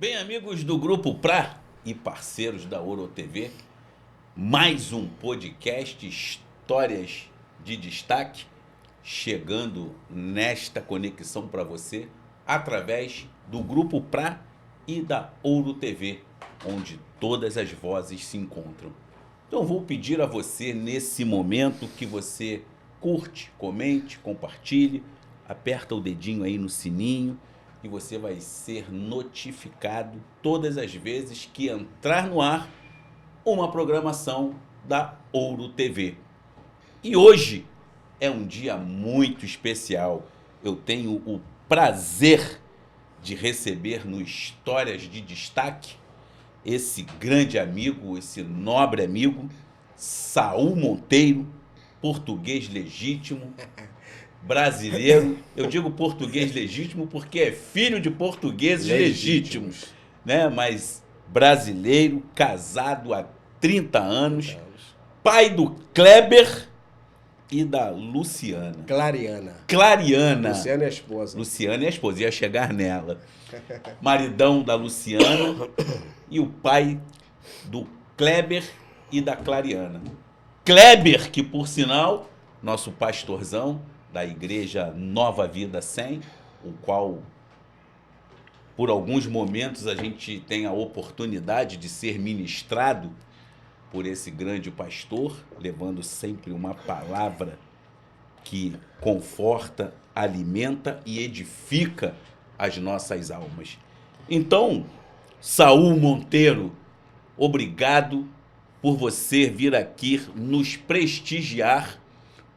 Bem, amigos do Grupo Pra e parceiros da Ouro TV, mais um podcast Histórias de Destaque, chegando nesta conexão para você através do Grupo Pra e da Ouro TV, onde todas as vozes se encontram. Então vou pedir a você nesse momento que você curte, comente, compartilhe, aperta o dedinho aí no sininho e você vai ser notificado todas as vezes que entrar no ar uma programação da Ouro TV. E hoje é um dia muito especial. Eu tenho o prazer de receber no Histórias de Destaque esse grande amigo, esse nobre amigo, Saul Monteiro, português legítimo, brasileiro. Eu digo português legítimo porque é filho de portugueses legítimos, né? Mas brasileiro, casado há 30 anos, pai do Kleber e da Luciana. Clariana. Luciana é a esposa. Luciana é a esposa, ia chegar nela. Maridão da Luciana e o pai do Kleber e da Clariana. Kleber, que por sinal, nosso pastorzão da igreja Nova Vida 100, o qual por alguns momentos a gente tem a oportunidade de ser ministrado por esse grande pastor, levando sempre uma palavra que conforta, alimenta e edifica as nossas almas. Então, Saul Monteiro, obrigado por você vir aqui nos prestigiar,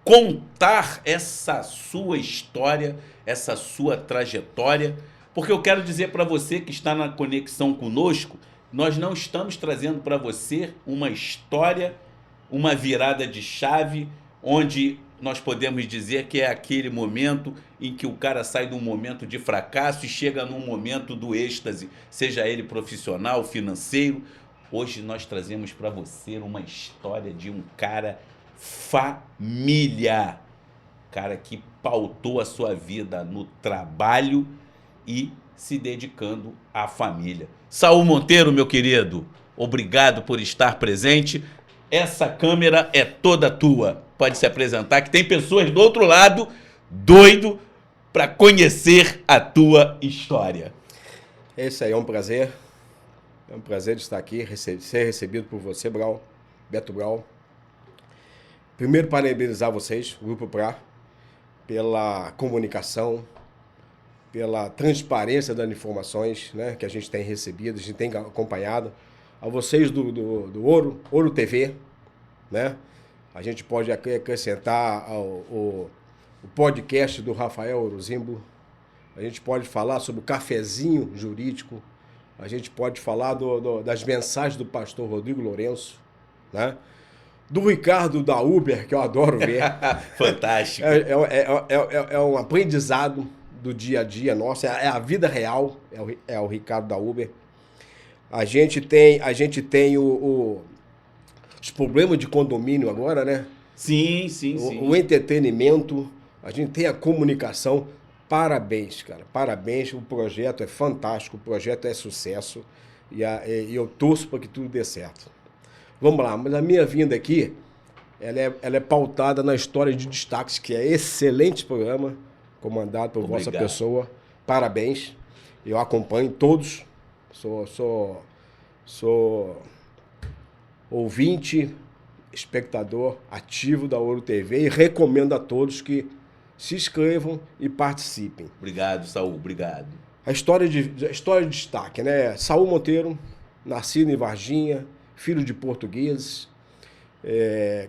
contar essa sua história, essa sua trajetória, porque eu quero dizer para você que está na conexão conosco, nós não estamos trazendo para você uma história, uma virada de chave, onde nós podemos dizer que é aquele momento em que o cara sai de um momento de fracasso e chega num momento do êxtase, seja ele profissional, financeiro. Hoje nós trazemos para você uma história de um cara família, cara que pautou a sua vida no trabalho e se dedicando à família. Saul Monteiro, meu querido, obrigado por estar presente. Essa câmera é toda tua. Pode se apresentar, que tem pessoas do outro lado doido para conhecer a tua história. Esse aí é um prazer. É um prazer de estar aqui, ser recebido por você, Beto Brau. Primeiro, parabenizar vocês, o Grupo Pra, pela comunicação, pela transparência das informações, né, que a gente tem recebido, a gente tem acompanhado. A vocês do Ouro TV, né? A gente pode acrescentar o podcast do Rafael Orozimbo. A gente pode falar sobre o cafezinho jurídico. A gente pode falar das mensagens do pastor Rodrigo Lourenço, né? Do Ricardo da Uber, que eu adoro ver. Fantástico. É um aprendizado do dia a dia nosso, é a vida real, é o Ricardo da Uber. A gente tem os problemas de condomínio agora, né? Sim. O entretenimento, a gente tem a comunicação. Parabéns, cara. Parabéns. O projeto é fantástico, o projeto é sucesso. E eu torço para que tudo dê certo. Vamos lá, mas a minha vinda aqui, ela é pautada na História de Destaques, que é excelente programa, comandado por vossa pessoa. Parabéns. Eu acompanho todos. Sou ouvinte, espectador ativo da Ouro TV e recomendo a todos que se inscrevam e participem. Obrigado, Saul, obrigado. A história de destaque, né? Saul Monteiro, nascido em Varginha, filho de portugueses,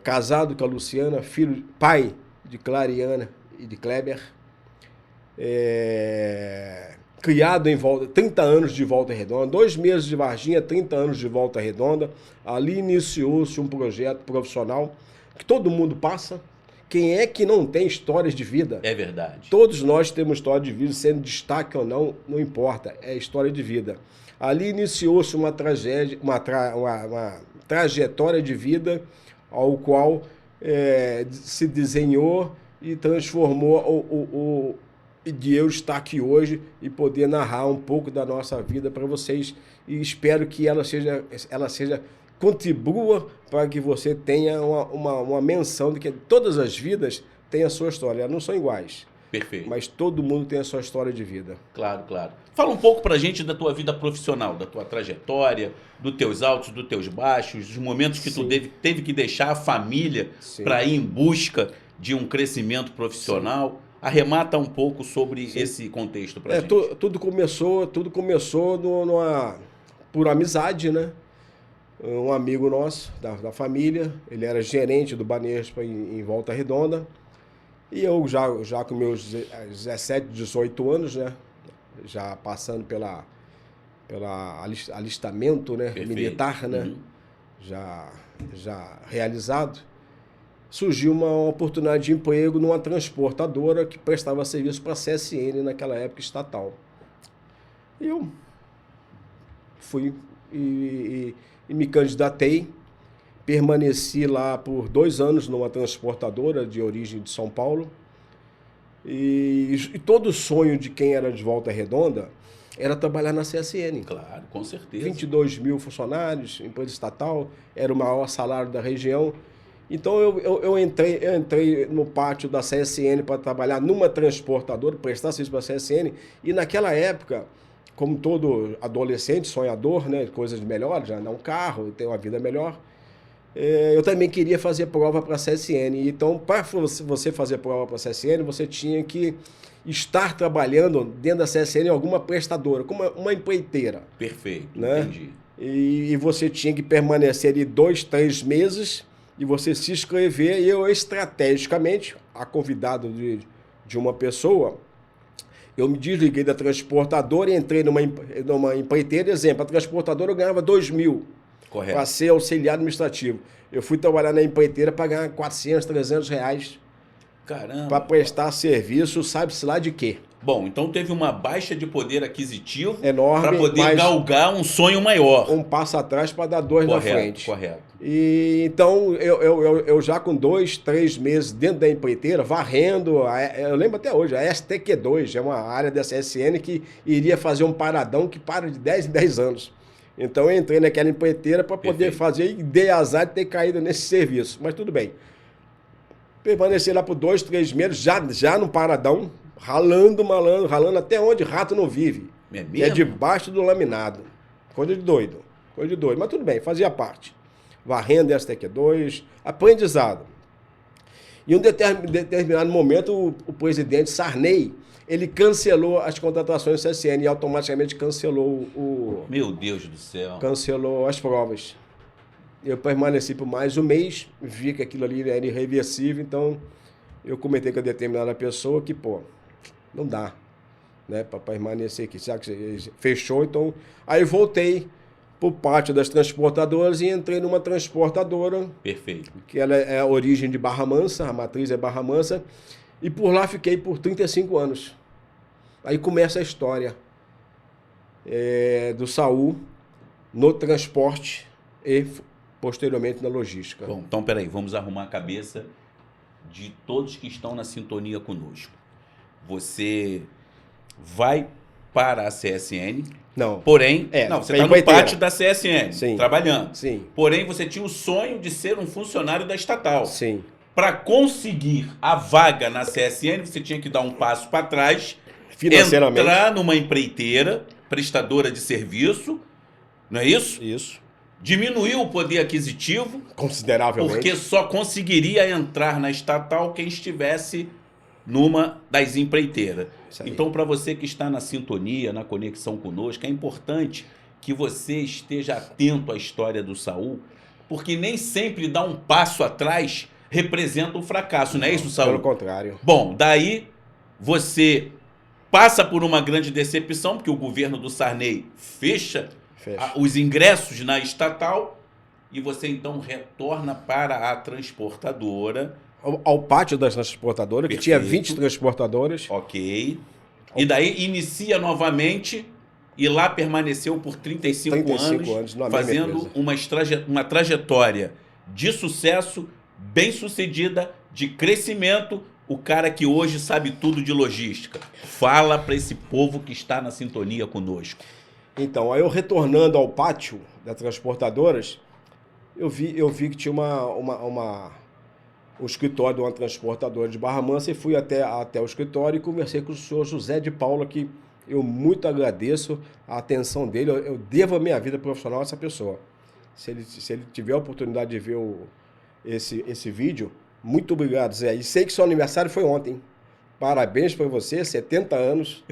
casado com a Luciana, pai de Clariana e de Kleber, criado em 30 anos de Volta Redonda, 2 meses de Varginha, 30 anos de Volta Redonda. Ali iniciou-se um projeto profissional que todo mundo passa. Quem é que não tem histórias de vida? É verdade. Todos nós temos história de vida, sendo destaque ou não, não importa, é história de vida. Ali iniciou-se uma trajetória de vida ao qual se desenhou e transformou de eu estar aqui hoje e poder narrar um pouco da nossa vida para vocês. E espero que ela seja contribua para que você tenha uma menção de que todas as vidas têm a sua história. Elas não são iguais. Perfeito. Mas todo mundo tem a sua história de vida. Claro, claro. Fala um pouco pra gente da tua vida profissional, da tua trajetória, dos teus altos, dos teus baixos, dos momentos que tu teve que deixar a família para ir em busca de um crescimento profissional. Sim. Arremata um pouco sobre esse contexto pra gente. Tudo começou por amizade, né? Um amigo nosso, da família, ele era gerente do Banespa em Volta Redonda. E eu já com meus 17, 18 anos, né? Já passando pela alistamento, né? Militar, né? Uhum. Já realizado, surgiu uma oportunidade de emprego numa transportadora que prestava serviço para a CSN naquela época estatal. E eu fui e me candidatei. Permaneci lá por 2 anos numa transportadora de origem de São Paulo. E todo o sonho de quem era de Volta Redonda era trabalhar na CSN. Claro, com certeza. 22 mil funcionários, empresa estatal, era o maior salário da região. Então eu entrei no pátio da CSN para trabalhar numa transportadora, prestar serviço para a CSN. E naquela época, como todo adolescente, sonhador, né, coisas melhores, já andar um carro, ter uma vida melhor, eu também queria fazer prova para a CSN. Então, para você fazer prova para a CSN, você tinha que estar trabalhando dentro da CSN em alguma prestadora, como uma empreiteira. Perfeito, né? Entendi. E você tinha que permanecer ali 2, 3 meses e você se inscrever. E eu, estrategicamente, a convidado de uma pessoa, eu me desliguei da transportadora e entrei numa empreiteira. Exemplo, a transportadora eu ganhava 2 mil. Para ser auxiliar administrativo. Eu fui trabalhar na empreiteira para ganhar 400, 300 reais. Caramba! Para prestar serviço, sabe-se lá de quê. Bom, então teve uma baixa de poder aquisitivo enorme para poder galgar um sonho maior. Um passo atrás para dar 2 na frente. Correto. E então eu já com 2, 3 meses dentro da empreiteira, varrendo, eu lembro até hoje, a STQ2, é uma área da CSN que iria fazer um paradão que para de 10 em 10 anos. Então eu entrei naquela empreiteira para poder fazer e dei azar de ter caído nesse serviço. Mas tudo bem. Permaneci lá por 2, 3 meses, já no paradão, ralando até onde rato não vive. Que é debaixo do laminado. Coisa de doido. Mas tudo bem, fazia parte. Varrendo STQ2, aprendizado. Em um determinado momento, o presidente Sarney, ele cancelou as contratações do CSN e automaticamente cancelou Meu Deus do céu. Cancelou as provas. Eu permaneci por mais um mês, vi que aquilo ali era irreversível, então eu comentei com a determinada pessoa que, não dá, né, para permanecer aqui. Já que fechou, então... Aí voltei pro pátio das transportadoras e entrei numa transportadora. Perfeito. Que ela é a origem de Barra Mansa, a matriz é Barra Mansa. E por lá fiquei por 35 anos. Aí começa a história do Saul no transporte e posteriormente na logística. Bom, então peraí, vamos arrumar a cabeça de todos que estão na sintonia conosco. Você vai para a CSN. Não. Porém, você está no pátio da CSN, sim, trabalhando. Sim. Porém, você tinha o sonho de ser um funcionário da estatal. Sim. Para conseguir a vaga na CSN, você tinha que dar um passo para trás, financeiramente, entrar numa empreiteira, prestadora de serviço, não é isso? Isso. Diminuir o poder aquisitivo consideravelmente, porque só conseguiria entrar na estatal quem estivesse numa das empreiteiras. Então, para você que está na sintonia, na conexão conosco, é importante que você esteja atento à história do Saul, porque nem sempre dar um passo atrás representa um fracasso, não é isso, Saul? Pelo contrário. Bom, daí você passa por uma grande decepção, porque o governo do Sarney fecha os ingressos na estatal e você então retorna para a transportadora. Ao pátio das transportadoras, que tinha 20 transportadoras. Ok. E daí inicia novamente e lá permaneceu por 35 anos fazendo uma trajetória de sucesso, bem-sucedida, de crescimento, o cara que hoje sabe tudo de logística. Fala para esse povo que está na sintonia conosco. Então, aí eu retornando ao pátio das transportadoras, eu vi que tinha um escritório de uma transportadora de Barra Mansa e fui até o escritório e conversei com o senhor José de Paula, que eu muito agradeço a atenção dele. Eu devo a minha vida profissional a essa pessoa. Se ele tiver a oportunidade de ver esse vídeo, muito obrigado, Zé. E sei que seu aniversário foi ontem. Parabéns para você, 70 anos.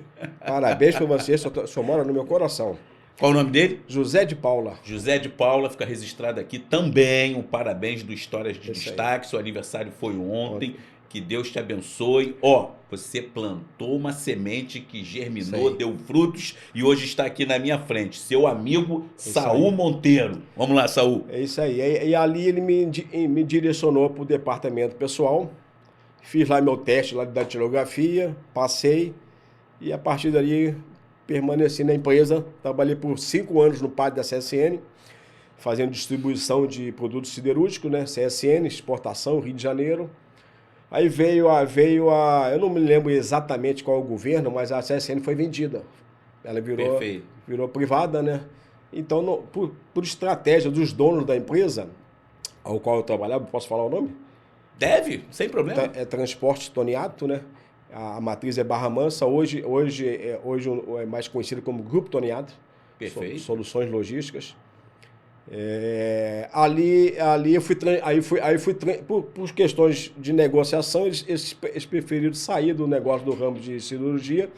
Parabéns para você, o senhor mora no meu coração. Qual o nome dele? José de Paula. José de Paula, fica registrado aqui também um parabéns do Histórias de Isso Destaque. Seu aniversário foi ontem. Que Deus te abençoe. Ó, você plantou uma semente que germinou, deu frutos e hoje está aqui na minha frente. Seu amigo Saul Monteiro. Vamos lá, Saul. É isso aí. E ali ele me direcionou para o departamento pessoal. Fiz lá meu teste lá de datilografia, passei e a partir dali permaneci na empresa. Trabalhei por 5 anos no pátio da CSN, fazendo distribuição de produtos siderúrgicos, né? CSN, exportação, Rio de Janeiro. Aí veio eu não me lembro exatamente qual é o governo, mas a CSN foi vendida. Ela virou privada, né? Então, por estratégia dos donos da empresa, ao qual eu trabalhava, posso falar o nome? Deve, sem problema. É Transporte Toniato, né? A matriz é Barra Mansa, hoje é mais conhecido como Grupo Toniato. Perfeito. Soluções logísticas. Ali eu fui por questões de negociação, eles preferiram sair do negócio do ramo de cirurgia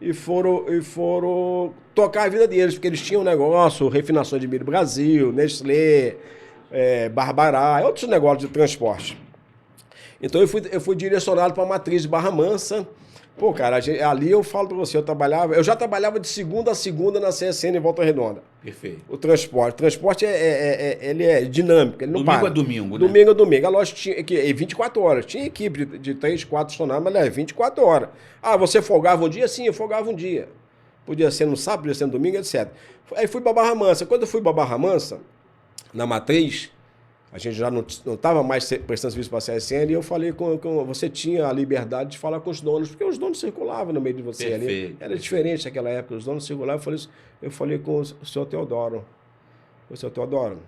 e foram tocar a vida deles, porque eles tinham um negócio, refinação de milho Brasil, Nestlé, Barbará, outros negócios de transporte. Então eu fui direcionado para a matriz de Barra Mansa. Pô, cara, ali eu falo para você, eu já trabalhava de segunda a segunda na CSN em Volta Redonda. Perfeito. O transporte ele é dinâmico, ele não domingo para. É domingo, né? Domingo é domingo. A loja tinha 24 horas. Tinha equipe de 3, 4 funcionários, mas é 24 horas. Ah, você folgava um dia? Sim, eu folgava um dia. Podia ser no sábado, podia ser no domingo, etc. Aí fui para Barra Mansa. Quando eu fui para Barra Mansa, na matriz, a gente já não estava mais prestando serviço para a CSN e eu falei você tinha a liberdade de falar com os donos, porque os donos circulavam no meio de você. Perfeito, ali. Era diferente naquela época, os donos circulavam. Eu falei com o senhor Teodoro. O senhor Teodoro,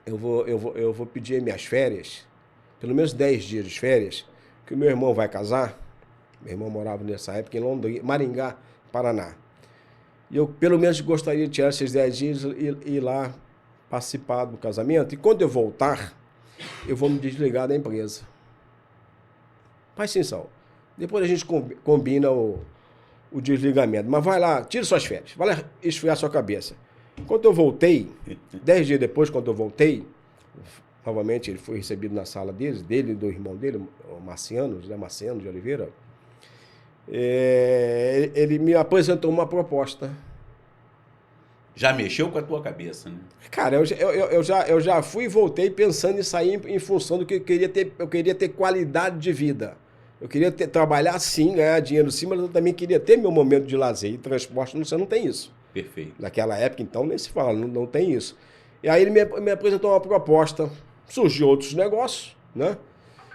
eu vou pedir minhas férias, pelo menos 10 dias de férias, que o meu irmão vai casar. Meu irmão morava nessa época em Londrina, Maringá, Paraná. E eu, pelo menos, gostaria de tirar esses 10 dias e ir lá participar do casamento, e quando eu voltar, eu vou me desligar da empresa. Mas sim, Saul. Depois a gente combina o desligamento. Mas vai lá, tira suas férias, vai lá esfriar sua cabeça. Quando eu voltei, 10 dias depois, quando eu voltei, novamente ele foi recebido na sala dele e do irmão dele, o Marciano, José Marciano de Oliveira. Ele me apresentou uma proposta. Já mexeu com a tua cabeça, né? Cara, eu já fui e voltei pensando em sair em função do que eu queria ter qualidade de vida. Eu queria trabalhar sim, ganhar dinheiro sim, mas eu também queria ter meu momento de lazer. E transporte, você não tem isso. Perfeito. Naquela época, então, nem se fala, não tem isso. E aí ele me apresentou uma proposta. Surgiu outros negócios, né?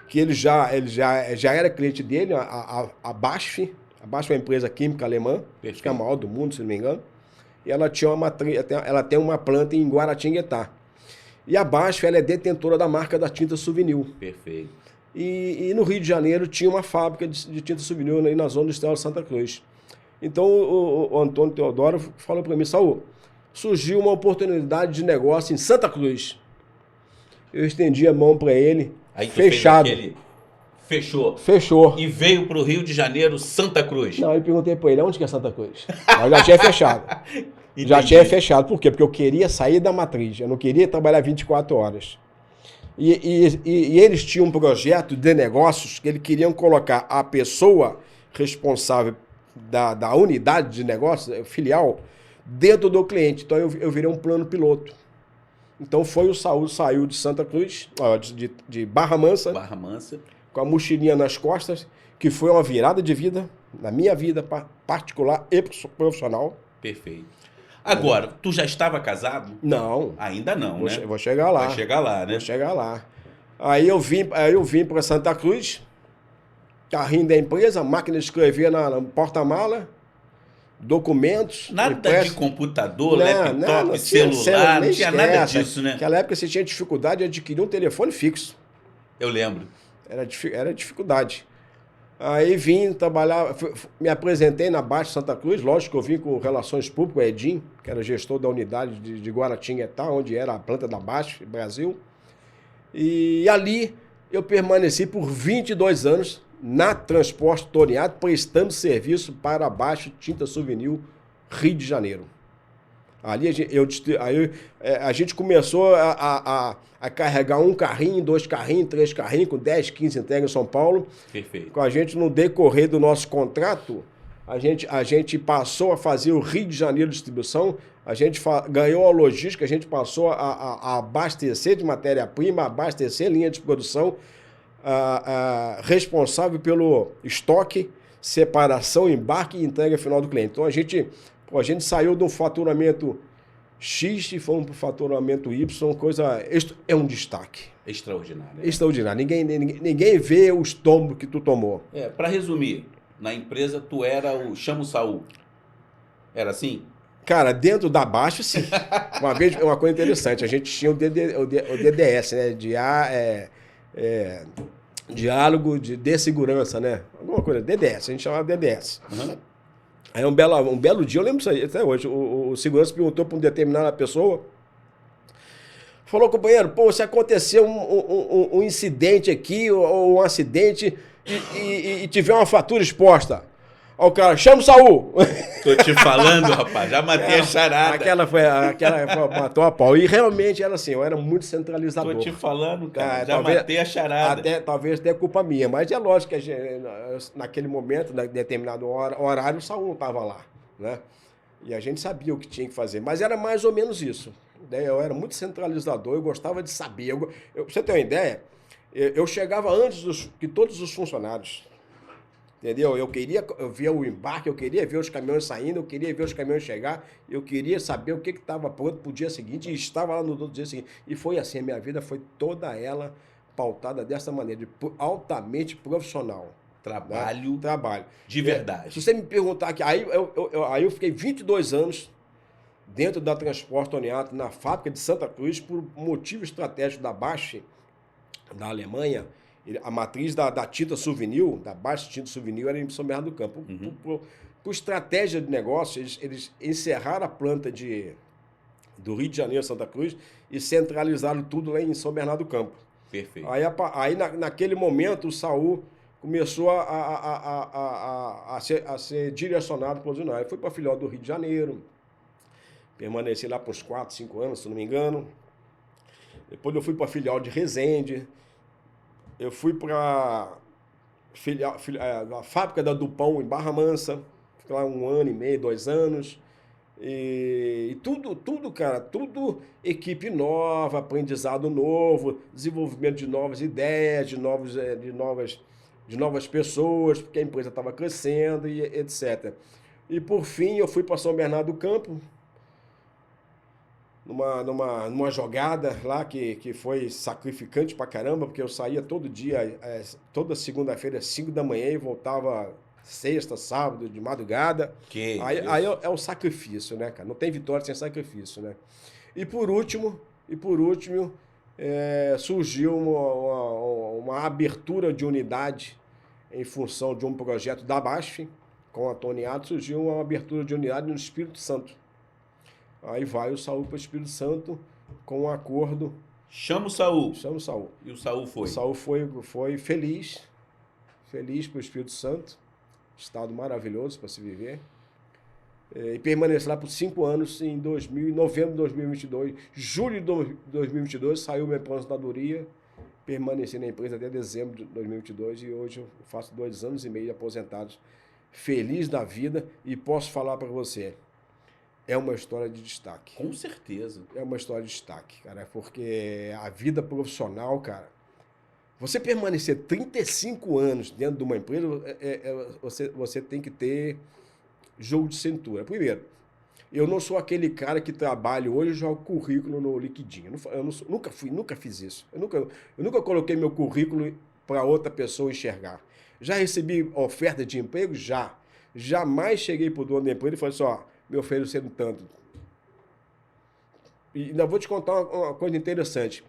Que ele já era cliente dele, a BASF. A BASF é uma empresa química alemã, acho que é a maior do mundo, se não me engano. E ela tem uma planta em Guaratinguetá. E a BASF, ela é detentora da marca da tinta Souvenir. Perfeito. E no Rio de Janeiro tinha uma fábrica de tinta Souvenir aí na zona industrial de Santa Cruz. Então o Antônio Teodoro falou para mim, Saul, surgiu uma oportunidade de negócio em Santa Cruz. Eu estendi a mão para ele, aí tu fechado. Fez aquele... Fechou. Fechou. E veio para o Rio de Janeiro, Santa Cruz. Não, eu perguntei para ele, onde que é Santa Cruz? Mas já tinha fechado. Entendi. Já tinha fechado. Por quê? Porque eu queria sair da matriz. Eu não queria trabalhar 24 horas. E eles tinham um projeto de negócios que eles queriam colocar a pessoa responsável da unidade de negócios, filial, dentro do cliente. Então eu virei um plano piloto. Então foi o Saul, saiu de Santa Cruz, de Barra Mansa. Barra Mansa. Com a mochilinha nas costas, que foi uma virada de vida, na minha vida particular e profissional. Perfeito. Agora, tu já estava casado? Não. Ainda não, né? Vou chegar lá. Vai chegar lá, né? Vou chegar lá. Aí eu vim para Santa Cruz, carrinho da empresa, máquina de escrever no porta-mala, documentos. Nada de computador, laptop, celular, não tinha nada disso, né? Naquela época você tinha dificuldade de adquirir um telefone fixo. Eu lembro. Era dificuldade. Aí vim trabalhar, me apresentei na Baixa Santa Cruz, lógico que eu vim com Relações Públicas, o Edinho, que era gestor da unidade de Guaratinguetá, onde era a planta da Baixa, Brasil. E ali eu permaneci por 22 anos na Transporte Torneado, prestando serviço para a Baixa Tinta Souvenir, Rio de Janeiro. Ali a gente começou a carregar um carrinho, 2 carrinhos, 3 carrinhos, com 10, 15 entregas em São Paulo. Perfeito. Com a gente, no decorrer do nosso contrato, a gente passou a fazer o Rio de Janeiro Distribuição, a gente ganhou a logística, a gente passou a abastecer de matéria-prima, abastecer linha de produção, responsável pelo estoque, separação, embarque e entrega final do cliente. Então a gente saiu de um faturamento X e fomos para o faturamento Y, é um destaque. Extraordinário. Extraordinário. Ninguém vê os tombos que tu tomou. Para resumir, na empresa tu era o Chama o Saul. Era assim? Cara, dentro da Baixa, sim. Uma vez, uma coisa interessante, a gente tinha o DDS, né? Diálogo de segurança, né? Alguma coisa, DDS, a gente chamava DDS. Uhum. Aí um belo dia, eu lembro isso aí até hoje, o segurança perguntou para uma determinada pessoa, falou, companheiro, pô, se acontecer um incidente aqui, ou um acidente, e tiver uma fatura exposta, ó, o cara, chama o Saul. Tô te falando, rapaz, já matei a charada. Aquela matou a pau. E realmente era assim, eu era muito centralizador. Tô te falando, cara, já matei a charada. Talvez até culpa minha, mas é lógico que naquele momento, em determinado horário, o Saul não estava lá, né? E a gente sabia o que tinha que fazer, mas era mais ou menos isso. Eu era muito centralizador, eu gostava de saber. Pra você ter uma ideia, eu chegava antes que todos os funcionários. Entendeu? Eu ver o embarque, eu queria ver os caminhões saindo, eu queria ver os caminhões chegar, eu queria saber o que estava pronto para o dia seguinte e estava lá no dia seguinte. E foi assim, a minha vida foi toda ela pautada dessa maneira, altamente profissional. Trabalho. Né? Trabalho. De verdade. Se você me perguntar aqui, aí eu fiquei 22 anos dentro da Transporte Torneado, na fábrica de Santa Cruz, por motivo estratégico da Baixa, da Alemanha. A matriz da tinta souvenir, da Baixa Tinta Souvenir, era em São Bernardo do Campo. Por estratégia de negócio, eles encerraram a planta do Rio de Janeiro, Santa Cruz, e centralizaram tudo lá em São Bernardo do Campo. Perfeito. Aí naquele momento, o Saul começou a ser direcionado para o jornal. Aí foi para a filial do Rio de Janeiro, permaneci lá por uns 4, 5 anos, se não me engano. Depois eu fui para a filial de Resende. Eu fui para a fábrica da Dupont em Barra Mansa, fiquei lá 1 ano e meio, 2 anos. E tudo, cara, tudo equipe nova, aprendizado novo, desenvolvimento de novas ideias, de novas pessoas, porque a empresa estava crescendo e etc. E por fim eu fui para São Bernardo do Campo, numa jogada lá que foi sacrificante pra caramba, porque eu saía todo dia, toda segunda-feira, às 5 da manhã e voltava sexta, sábado, de madrugada. Aí é o sacrifício, né, cara? Não tem vitória sem sacrifício, né? E por último, surgiu uma abertura de unidade em função de um projeto da Baixa, com a Torneado, surgiu uma abertura de unidade no Espírito Santo. Aí vai o Saul para o Espírito Santo com um acordo. Chama o Saul. Chama o Saul. E o Saul foi? O Saul foi feliz para o Espírito Santo. Estado maravilhoso para se viver. E permaneceu lá por 5 anos, em novembro de 2022. Julho de 2022 saiu minha aposentadoria. Permaneci na empresa até dezembro de 2022 e hoje eu faço 2 anos e meio aposentados. Feliz da vida e posso falar para você. É uma história de destaque. Com certeza. É uma história de destaque, cara, porque a vida profissional, cara, você permanecer 35 anos dentro de uma empresa, você tem que ter jogo de cintura. Primeiro, eu não sou aquele cara que trabalha hoje e joga currículo no liquidinho. Nunca fiz isso. Eu nunca coloquei meu currículo para outra pessoa enxergar. Já recebi oferta de emprego? Já. Jamais cheguei pro dono da empresa e falei assim, ó, me oferecendo tanto. E ainda vou te contar uma coisa interessante.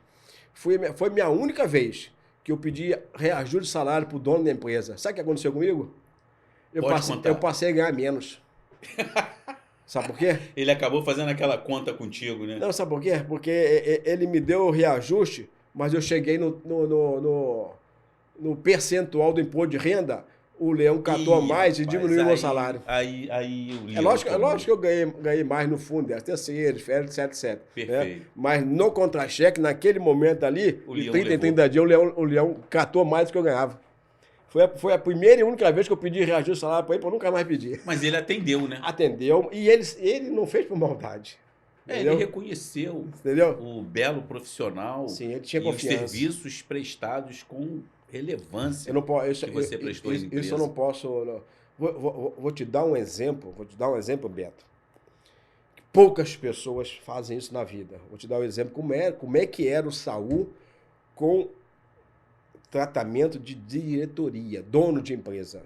Foi minha única vez que eu pedi reajuste de salário pro dono da empresa. Sabe o que aconteceu comigo? Pode contar. Eu passei a ganhar menos. Sabe por quê? Ele acabou fazendo aquela conta contigo, né? Não, sabe por quê? Porque ele me deu o reajuste, mas eu cheguei no percentual do imposto de renda, o leão catou mais e diminuiu o meu salário. Aí o É lógico que eu ganhei mais no fundo, terceiros, férias, etc. Perfeito. Né? Mas no contra-cheque, naquele momento ali, de 30 em 30 dias, o leão catou mais do que eu ganhava. Foi a primeira e única vez que eu pedi reajuste de salário para ele, para nunca mais pedir. Mas ele atendeu, né? Atendeu, e ele não fez por maldade. Ele reconheceu, entendeu? O belo profissional. Sim, ele tinha e confiança. os serviços prestados com relevância eu não posso, que você prestou à empresa. Isso eu não posso... Não. Vou te dar um exemplo, Beto. Poucas pessoas fazem isso na vida. Vou te dar um exemplo como é que era o Saul com tratamento de diretoria, dono de empresa.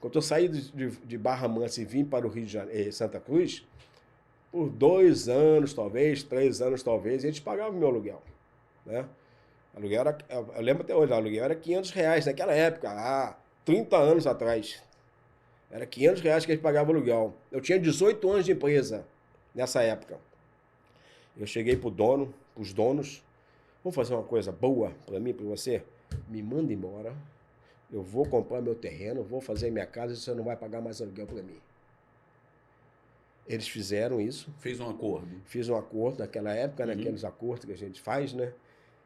Quando eu saí de Barra Mansa e vim para o Rio de Janeiro, Santa Cruz, por 2 anos, talvez, 3 anos, talvez, a gente pagava o meu aluguel. Né? Aluguel era, eu lembro até hoje, o aluguel era R$500 naquela época, há 30 anos atrás. Era R$500 que a gente pagava o aluguel. Eu tinha 18 anos de empresa nessa época. Eu cheguei para os donos, vamos fazer uma coisa boa para mim, para você? Me manda embora, eu vou comprar meu terreno, vou fazer minha casa e você não vai pagar mais aluguel para mim. Eles fizeram isso. Fez um acordo. Fiz um acordo naquela época, naqueles acordos que a gente faz, né?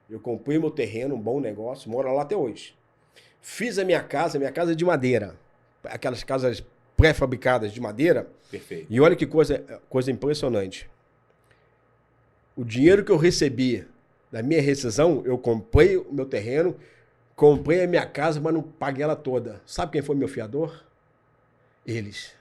Eu comprei meu terreno, um bom negócio, moro lá até hoje. Fiz a minha casa de madeira. Aquelas casas pré-fabricadas de madeira. Perfeito. E olha que coisa impressionante. O dinheiro que eu recebi da minha rescisão, eu comprei o meu terreno, comprei a minha casa, mas não paguei ela toda. Sabe quem foi meu fiador? Eles.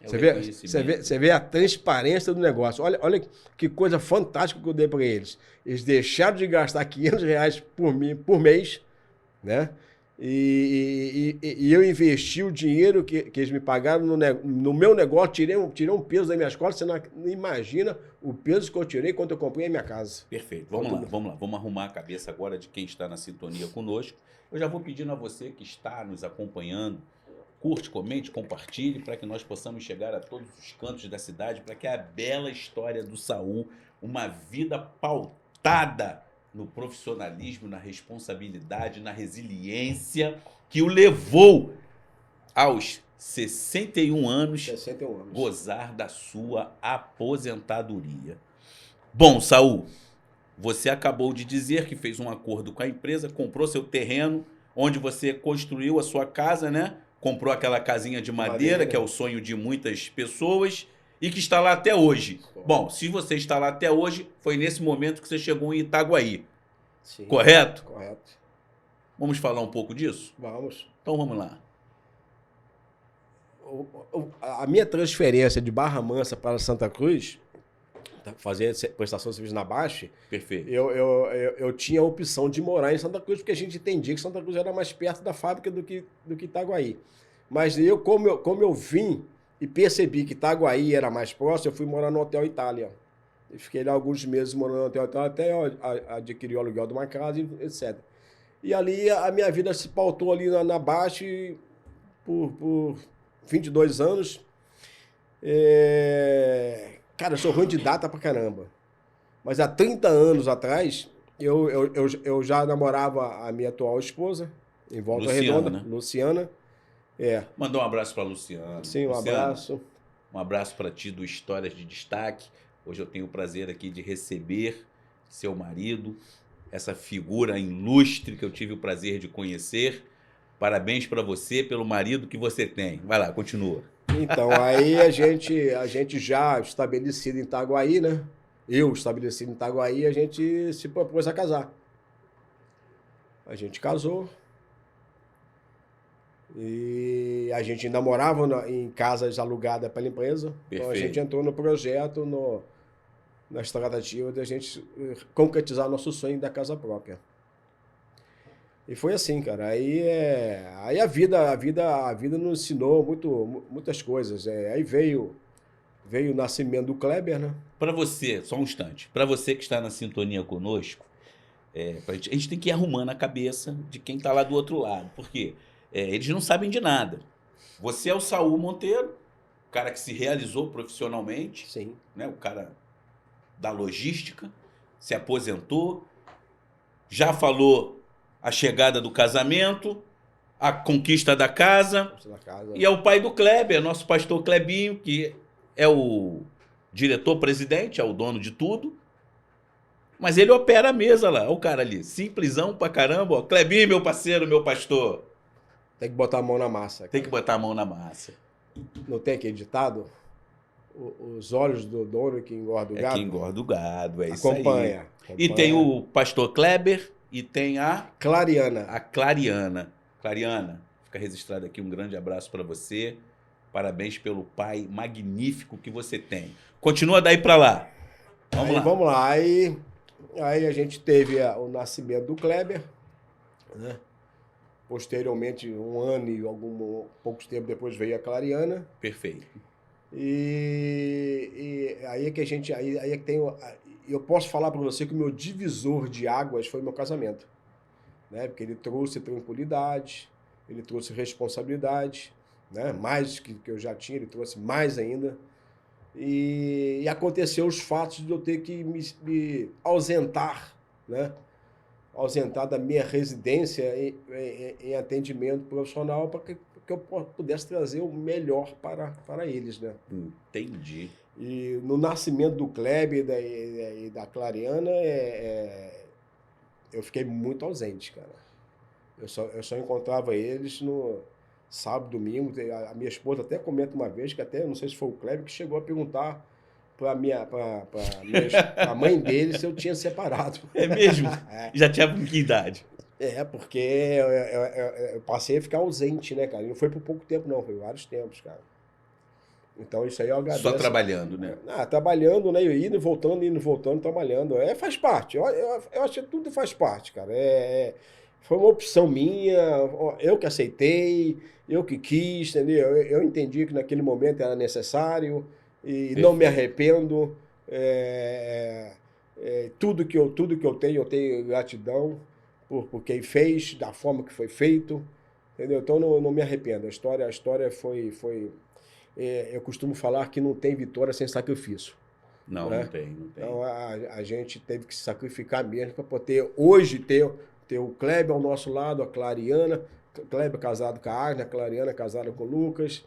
Você vê a transparência do negócio. Olha que coisa fantástica que eu dei para eles. Eles deixaram de gastar R$500 por mês, né? E eu investi o dinheiro que eles me pagaram no meu negócio, tirei um peso das minhas costas. Você não imagina o peso que eu tirei quando eu comprei a minha casa. Perfeito. Vamos lá. Vamos arrumar a cabeça agora de quem está na sintonia conosco. Eu já vou pedindo a você que está nos acompanhando, curte, comente, compartilhe, para que nós possamos chegar a todos os cantos da cidade, para que a bela história do Saul, uma vida pautada no profissionalismo, na responsabilidade, na resiliência, que o levou aos 61 anos gozar da sua aposentadoria. Bom, Saul, você acabou de dizer que fez um acordo com a empresa, comprou seu terreno, onde você construiu a sua casa, né? Comprou aquela casinha de madeira, que é o sonho de muitas pessoas, e que está lá até hoje. Bom, se você está lá até hoje, foi nesse momento que você chegou em Itaguaí. Sim, correto? Correto. Vamos falar um pouco disso? Vamos. Então vamos lá. A minha transferência de Barra Mansa para Santa Cruz, fazer prestação de serviço na Baixa, perfeito. Eu tinha a opção de morar em Santa Cruz, porque a gente entendia que Santa Cruz era mais perto da fábrica do que Itaguaí. Mas como eu vim e percebi que Itaguaí era mais próximo, eu fui morar no Hotel Itália. E fiquei lá alguns meses morando no Hotel Itália, até eu adquirir o aluguel de uma casa, etc. E ali a minha vida se pautou ali na Baixa por 22 anos. Cara, eu sou ruim de data pra caramba. Mas há 30 anos atrás, eu já namorava a minha atual esposa, em Volta Redonda, né? Luciana. Mandou um abraço pra Luciana. Sim, um abraço. Um abraço para ti do Histórias de Destaque. Hoje eu tenho o prazer aqui de receber seu marido, essa figura ilustre que eu tive o prazer de conhecer. Parabéns para você pelo marido que você tem. Vai lá, continua. Então, aí a gente já estabelecido em Itaguaí, né? Eu estabelecido em Itaguaí, a gente se propôs a casar. A gente casou. E a gente ainda morava em casas alugadas pela empresa. Perfeito. Então a gente entrou no projeto, nas tratativas de a gente concretizar nosso sonho da casa própria. E foi assim, cara. Aí a vida nos ensinou muitas coisas. Aí veio o nascimento do Kleber, né? Para você, só um instante, para você que está na sintonia conosco, a gente tem que ir arrumando a cabeça de quem está lá do outro lado, porque eles não sabem de nada. Você é o Saul Monteiro, o cara que se realizou profissionalmente, Sim. né? O cara da logística, se aposentou, já falou a chegada do casamento, a conquista da casa, Na casa. e é o pai do Kleber, nosso pastor Klebinho, que é o diretor-presidente, é o dono de tudo. Mas ele opera a mesa lá. Olha o cara ali, simplesão pra caramba. Ó. Klebinho, meu parceiro, meu pastor. Tem que botar a mão na massa. Tem Cara. que botar a mão na massa. Não tem aquele ditado? Os olhos do dono que engorda o É gado? que engorda o gado, é isso aí. Acompanha. E tem o pastor Kleber e tem a Clariana. Clariana. Clariana, fica registrado aqui um grande abraço para você. Parabéns pelo pai magnífico que você tem. Continua daí para lá. Vamos lá. Vamos lá. Aí a gente teve o nascimento do Kleber, né? Posteriormente, um ano e poucos tempo depois veio a Clariana. Perfeito. E aí é que a gente. Aí é que tem. Eu posso falar para você que o meu divisor de águas foi o meu casamento. Né? Porque ele trouxe tranquilidade, ele trouxe responsabilidade, né? Mais que eu já tinha, ele trouxe mais ainda. E aconteceu os fatos de eu ter que me ausentar, né? Ausentar da minha residência em atendimento profissional para que eu pudesse trazer o melhor para eles, né? Entendi. E no nascimento do Kleber e da Clariana, eu fiquei muito ausente, cara. Eu só encontrava eles no sábado, domingo. A minha esposa até comenta uma vez, que até, não sei se foi o Kleber, que chegou a perguntar para a mãe dele se eu tinha separado. É mesmo? Já tinha com que idade? Porque eu passei a ficar ausente, né, cara? E não foi por pouco tempo, não. Foi vários tempos, cara. Então isso aí eu agradeço. Só trabalhando, né? Trabalhando, né? Indo e voltando, trabalhando. Faz parte. Eu acho que tudo faz parte, cara. Foi uma opção minha, eu que aceitei, eu que quis, entendeu? Eu entendi que naquele momento era necessário e Perfeito. Não me arrependo. Tudo que eu tenho gratidão por quem fez, da forma que foi feito, entendeu? Então não me arrependo. A história foi eu costumo falar que não tem vitória sem sacrifício. Não, né? não tem. Então a gente teve que se sacrificar mesmo para poder hoje ter o Kleber ao nosso lado, a Clariana, Kleber casado com a Agnes, a Clariana casada com o Lucas,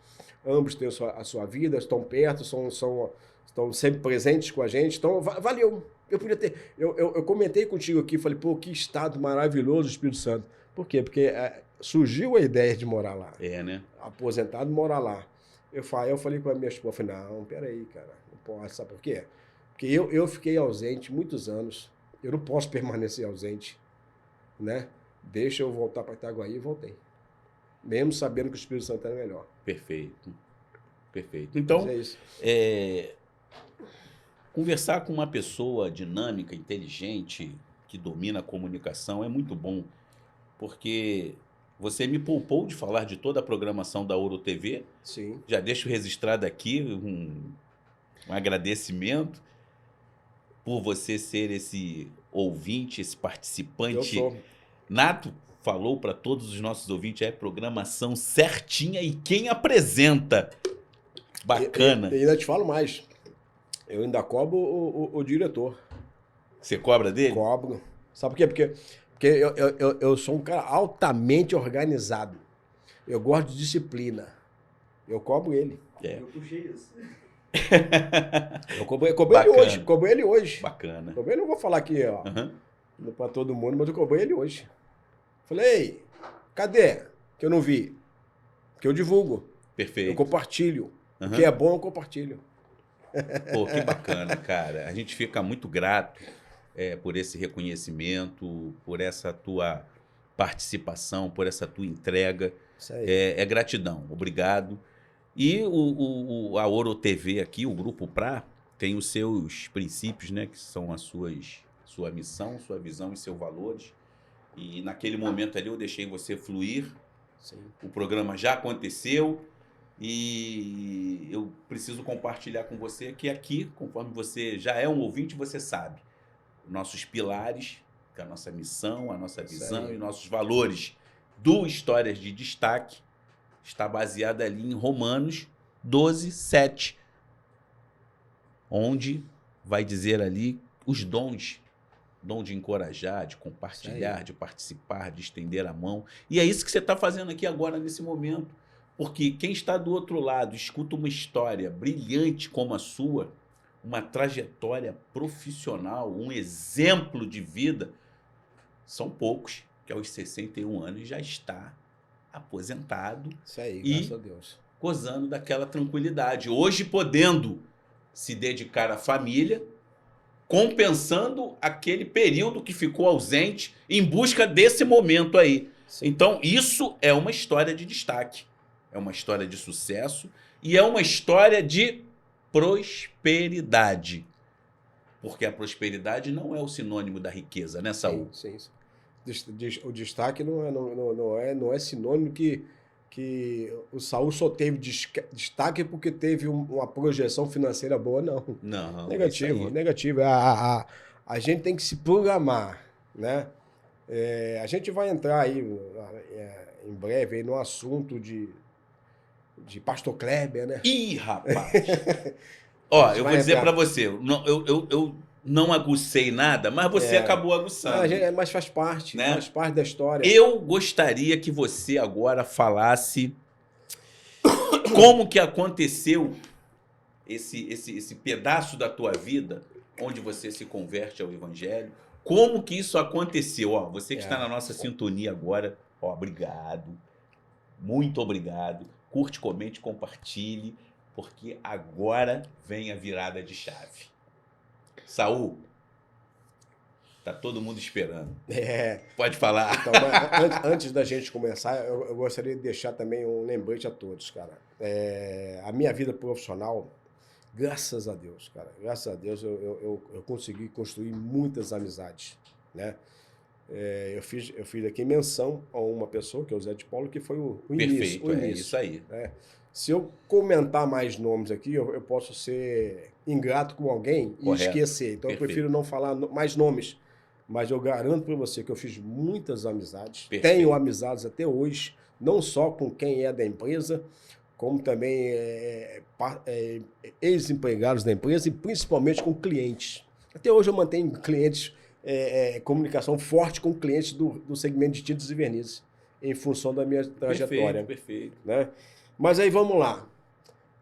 ambos têm a sua vida, estão perto, estão sempre presentes com a gente, então valeu. Eu podia ter. Eu comentei contigo aqui, falei, pô, que estado maravilhoso o Espírito Santo. Por quê? Porque surgiu a ideia de morar lá. Né? Aposentado, morar lá. Eu falei com a minha esposa, falei, não, peraí, cara, não posso, sabe por quê? Porque eu fiquei ausente muitos anos, eu não posso permanecer ausente, né? Deixa eu voltar para Itaguaí e voltei. Mesmo sabendo que o Espírito Santo era melhor. Perfeito. Então, conversar com uma pessoa dinâmica, inteligente, que domina a comunicação é muito bom, porque você me poupou de falar de toda a programação da Ouro TV. Sim. Já deixo registrado aqui um agradecimento por você ser esse ouvinte, esse participante nato. Falou para todos os nossos ouvintes, programação certinha e quem apresenta. Bacana. E ainda te falo mais. Eu ainda cobro o diretor. Você cobra dele? Cobro. Sabe por quê? Porque eu sou um cara altamente organizado. Eu gosto de disciplina. Eu cobro ele. Eu puxei isso. Eu cobrei ele hoje. Bacana. Eu não vou falar aqui, pra todo mundo, mas eu cobrei ele hoje. Falei, cadê? Que eu não vi. Que eu divulgo. Perfeito. Eu compartilho. O que é bom, eu compartilho. Pô, que bacana, cara. A gente fica muito grato por esse reconhecimento, por essa tua participação, por essa tua entrega. Isso aí. É gratidão. Obrigado. E a Ouro TV aqui, o Grupo Pra, tem os seus princípios, né? Que são sua missão, sua visão e seus valores. E naquele momento ali eu deixei você fluir. Sim. O programa já aconteceu e eu preciso compartilhar com você que aqui, conforme você já é um ouvinte, você sabe, nossos pilares, que é a nossa missão, a nossa visão e nossos valores do Histórias de Destaque está baseada ali em Romanos 12, 7, onde vai dizer ali os dons. Dom de encorajar, de compartilhar, de participar, de estender a mão. E é isso que você está fazendo aqui agora, nesse momento. Porque quem está do outro lado, escuta uma história brilhante como a sua, uma trajetória profissional, um exemplo de vida, são poucos, que aos 61 anos já está aposentado. Isso aí, e graças a Deus. Gozando daquela tranquilidade. Hoje podendo se dedicar à família, compensando aquele período que ficou ausente em busca desse momento aí. Sim. Então, isso é uma história de destaque, é uma história de sucesso e é uma história de prosperidade. Porque a prosperidade não é o sinônimo da riqueza, né, Saul? Sim. O destaque não é sinônimo que o Saul só teve destaque porque teve uma projeção financeira boa, não. Não, Negativo, negativo. A gente tem que se programar, né? A gente vai entrar aí em breve aí no assunto de Pastor Kleber, né? Ih, rapaz! Ó, eu vou dizer para você, eu não agucei nada, mas você acabou aguçando. Mas faz parte, né? Faz parte da história. Eu gostaria que você agora falasse como que aconteceu esse pedaço da tua vida onde você se converte ao Evangelho. Como que isso aconteceu? Ó, você que está na nossa sintonia agora, ó, obrigado. Muito obrigado. Curte, comente, compartilhe, porque agora vem a virada de chave. Saul, tá todo mundo esperando. Pode falar. Então, antes da gente começar, eu gostaria de deixar também um lembrete a todos, cara. A minha vida profissional, graças a Deus, cara, graças a Deus eu consegui construir muitas amizades, né? Eu fiz aqui menção a uma pessoa, que é o Zé de Paulo, que foi o início. Perfeito, é isso aí. Né? Se eu comentar mais nomes aqui, eu posso ser ingrato com alguém e esquecer. Então, eu prefiro não falar mais nomes. Mas eu garanto para você que eu fiz muitas amizades. Tenho amizades até hoje, não só com quem é da empresa, como também ex-empregados da empresa e principalmente com clientes. Até hoje eu mantenho clientes, comunicação forte com clientes do segmento de títulos e vernizes, em função da minha trajetória. Perfeito. Né? Mas aí vamos lá.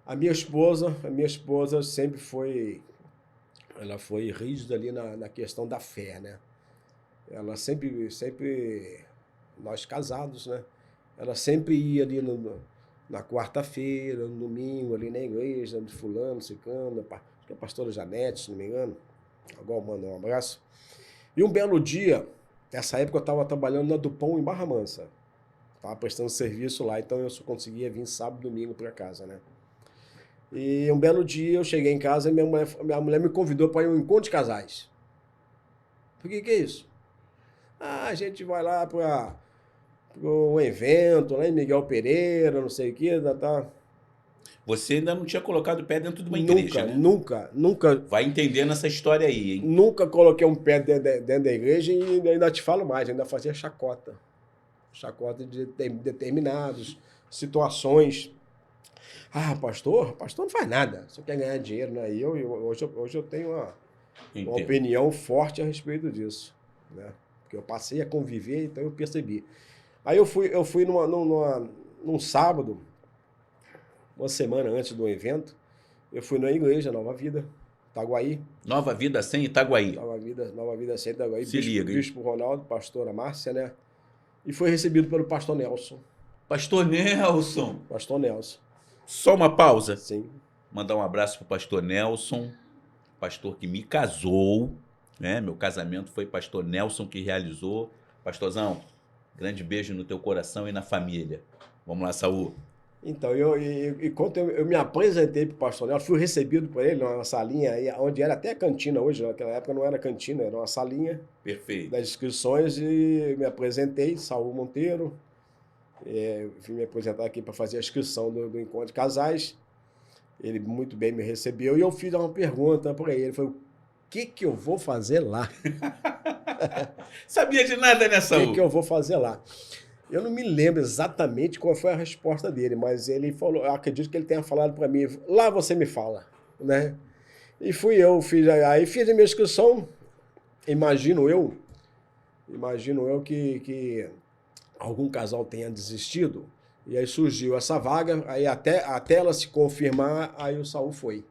A minha esposa sempre foi rígida ali na questão da fé, né? Ela sempre, nós casados, né? Ela sempre ia ali na quarta-feira, no domingo, ali na igreja, de fulano, ciclano, acho que a pastora Janete, se não me engano. Agora manda um abraço. E um belo dia, nessa época eu estava trabalhando na Dupont em Barra Mansa. Estava prestando serviço lá, então eu só conseguia vir sábado e domingo para casa, né? E um belo dia eu cheguei em casa e minha mulher me convidou para ir a um encontro de casais. Por que é isso? A gente vai lá para um evento lá em Miguel Pereira, não sei o que, tá. Você ainda não tinha colocado o pé dentro de uma igreja, né? Nunca. Vai entendendo essa história aí, hein? Nunca coloquei um pé dentro da igreja e ainda te falo mais, ainda fazia chacota. Chacota de determinadas situações. Pastor não faz nada, só quer ganhar dinheiro, né? E hoje eu tenho uma opinião forte a respeito disso, né? Porque eu passei a conviver, então eu percebi. Aí eu fui num sábado, uma semana antes do evento, eu fui na igreja Nova Vida, Itaguaí. Nova Vida sem Itaguaí. Nova Vida sem Itaguaí. Se liga, hein? Bispo Ronaldo, pastora Márcia, né? E foi recebido pelo pastor Nelson. Pastor Nelson. Pastor Nelson. Só uma pausa. Sim. Mandar um abraço pro pastor Nelson, pastor que me casou, né? Meu casamento foi pastor Nelson que realizou. Pastorzão, grande beijo no teu coração e na família. Vamos lá, Saul. Então, quando eu me apresentei para o pastor Nelson, fui recebido por ele numa salinha, aí, onde era até a cantina hoje, naquela época não era cantina, era uma salinha Perfeito. das inscrições, e me apresentei, Saul Monteiro, vim me apresentar aqui para fazer a inscrição do encontro de casais. Ele muito bem me recebeu e eu fiz uma pergunta para ele. Ele falou, o que eu vou fazer lá? Sabia de nada, né, Saul? O que eu vou fazer lá? Eu não me lembro exatamente qual foi a resposta dele, mas ele falou, eu acredito que ele tenha falado para mim, lá você me fala, né? E fiz a minha inscrição, imagino eu que algum casal tenha desistido, e aí surgiu essa vaga, aí até ela se confirmar, aí o Saul foi.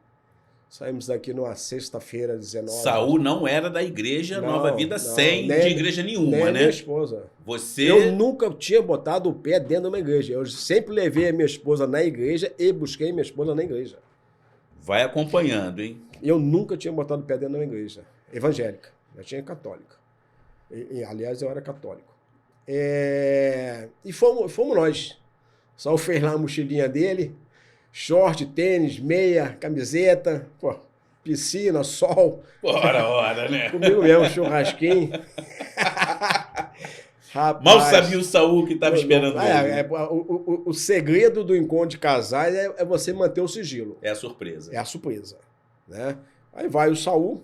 Saímos daqui numa sexta-feira, 19. Saul não era da igreja Nova Vida 100, de igreja nenhuma, nem né? Minha esposa. Eu nunca tinha botado o pé dentro de uma igreja. Eu sempre levei a minha esposa na igreja e busquei minha esposa na igreja. Vai acompanhando, hein? Eu nunca tinha botado o pé dentro de uma igreja evangélica. Eu tinha católica. Aliás, eu era católico. E fomos nós. Saul fez lá a mochilinha dele. Short, tênis, meia, camiseta, pô, piscina, sol. Ora, né? Comigo mesmo, churrasquinho. Rapaz, mal sabia o Saul que estava esperando ele. O segredo do encontro de casais é você manter o sigilo. É a surpresa. É a surpresa. Né? Aí vai o Saul.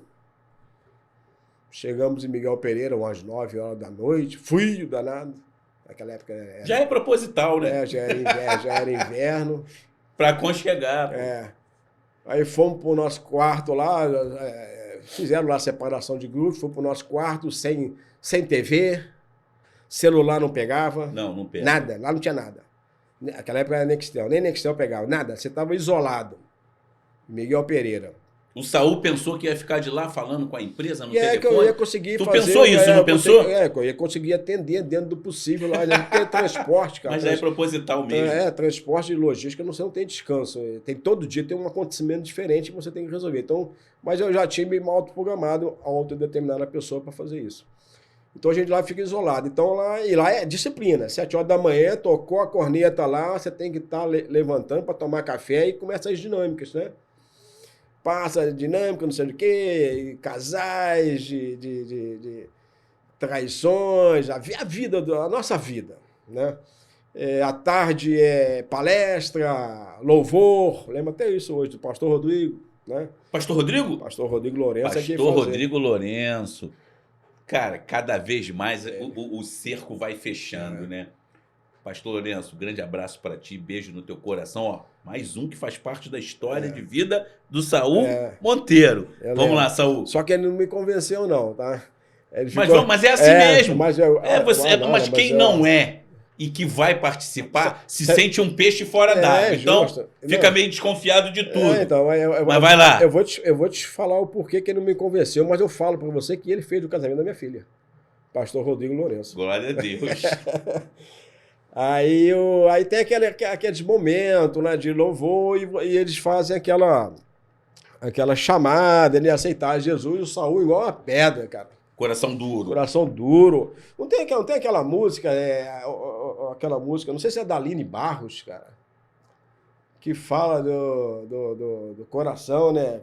Chegamos em Miguel Pereira, umas 9 horas da noite. Frio danado. Naquela época... Já é proposital, né? Já era inverno. Para aconchegar. Aí fomos pro nosso quarto lá, fizeram lá a separação de grupos, fomos pro nosso quarto sem TV, celular não pegava. Não pega. Nada, lá não tinha nada. Naquela época era Nextel, nem Nextel pegava, nada, você estava isolado. Miguel Pereira. O Saul pensou que ia ficar de lá falando com a empresa no telefone? Que eu ia conseguir fazer... Tu pensou isso, não pensou? Que eu ia conseguir atender dentro do possível lá, né? Porque transporte, cara. Mas já é proposital mesmo. Transporte e logística, você não tem descanso. Todo dia tem um acontecimento diferente que você tem que resolver. Então, mas eu já tinha me autoprogramado a autodeterminada pessoa para fazer isso. Então a gente lá fica isolado. Então lá é disciplina. 7 horas da manhã, tocou a corneta lá, você tem que estar levantando para tomar café e começa as dinâmicas, né? Passa dinâmica, não sei o quê, casais, de traições, a vida, a nossa vida, né? À tarde é palestra, louvor, lembra até isso hoje, do pastor Rodrigo, né? Pastor Rodrigo? Pastor Rodrigo Lourenço. Pastor Rodrigo Lourenço. Cara, cada vez mais o cerco vai fechando, né? Pastor Lourenço, grande abraço para ti, beijo no teu coração. Ó, mais um que faz parte da história de vida do Saul Monteiro. Vamos lá, Saul. Só que ele não me convenceu não, tá? Mas é assim mesmo. Mas quem não é e que vai participar se sente um peixe fora d'água. Então, fica meio desconfiado de tudo. Mas vai lá. Eu vou te falar o porquê que ele não me convenceu, mas eu falo para você que ele fez o casamento da minha filha. Pastor Rodrigo Lourenço. Glória a Deus. Aí tem aqueles momentos, né, de louvor e eles fazem aquela chamada, ele aceitar Jesus e o Saul igual uma pedra, cara. Coração duro. Coração duro. Não tem aquela música, não sei se é da Aline Barros, cara, que fala do coração, né?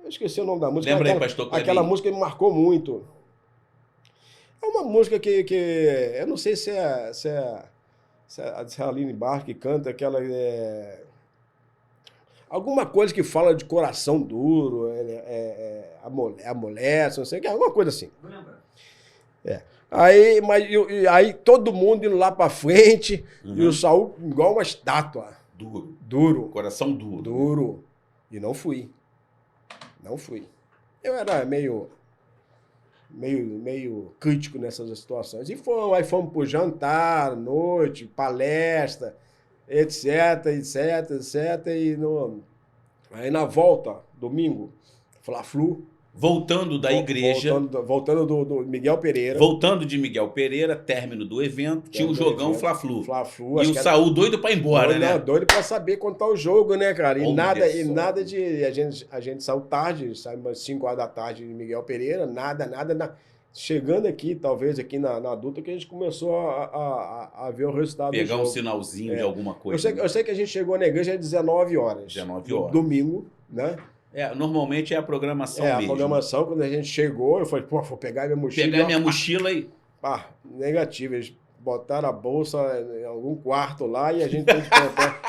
Eu esqueci o nome da música. Lembra aí, pastor Clebinho? Aquela música me marcou muito. É uma música que eu não sei se é a Aline Barros que canta aquela... alguma coisa que fala de coração duro, amolece, não sei o que, alguma coisa assim. Vou lembrar. Aí todo mundo indo lá pra frente, e o Saul igual uma estátua. Duro. Coração duro. Duro. E não fui. Eu era meio crítico nessas situações. E aí fomos pro jantar, noite, palestra, etc. E aí na volta, domingo, Fla-Flu. Voltando da igreja. Voltando do Miguel Pereira. Voltando de Miguel Pereira, término do evento, tinha um jogão Fla-Flu. Fla-Flu. E o Saul doido pra ir embora, né? Doido pra saber quanto tá o jogo, né, cara? E nada de... A gente saiu tarde, saímos às 5 horas da tarde de Miguel Pereira, nada. Chegando aqui, talvez aqui na adulta, que a gente começou a ver o resultado Pegar do um jogo. sinalzinho de alguma coisa. Eu sei que a gente chegou na igreja às 19 horas. 19 horas. Domingo, né? Normalmente é a programação a mesmo. programação, quando a gente chegou, eu falei, pô, vou pegar minha mochila. Pegar minha mochila e... Negativo. Eles botaram a bolsa em algum quarto lá e a gente teve que tentar...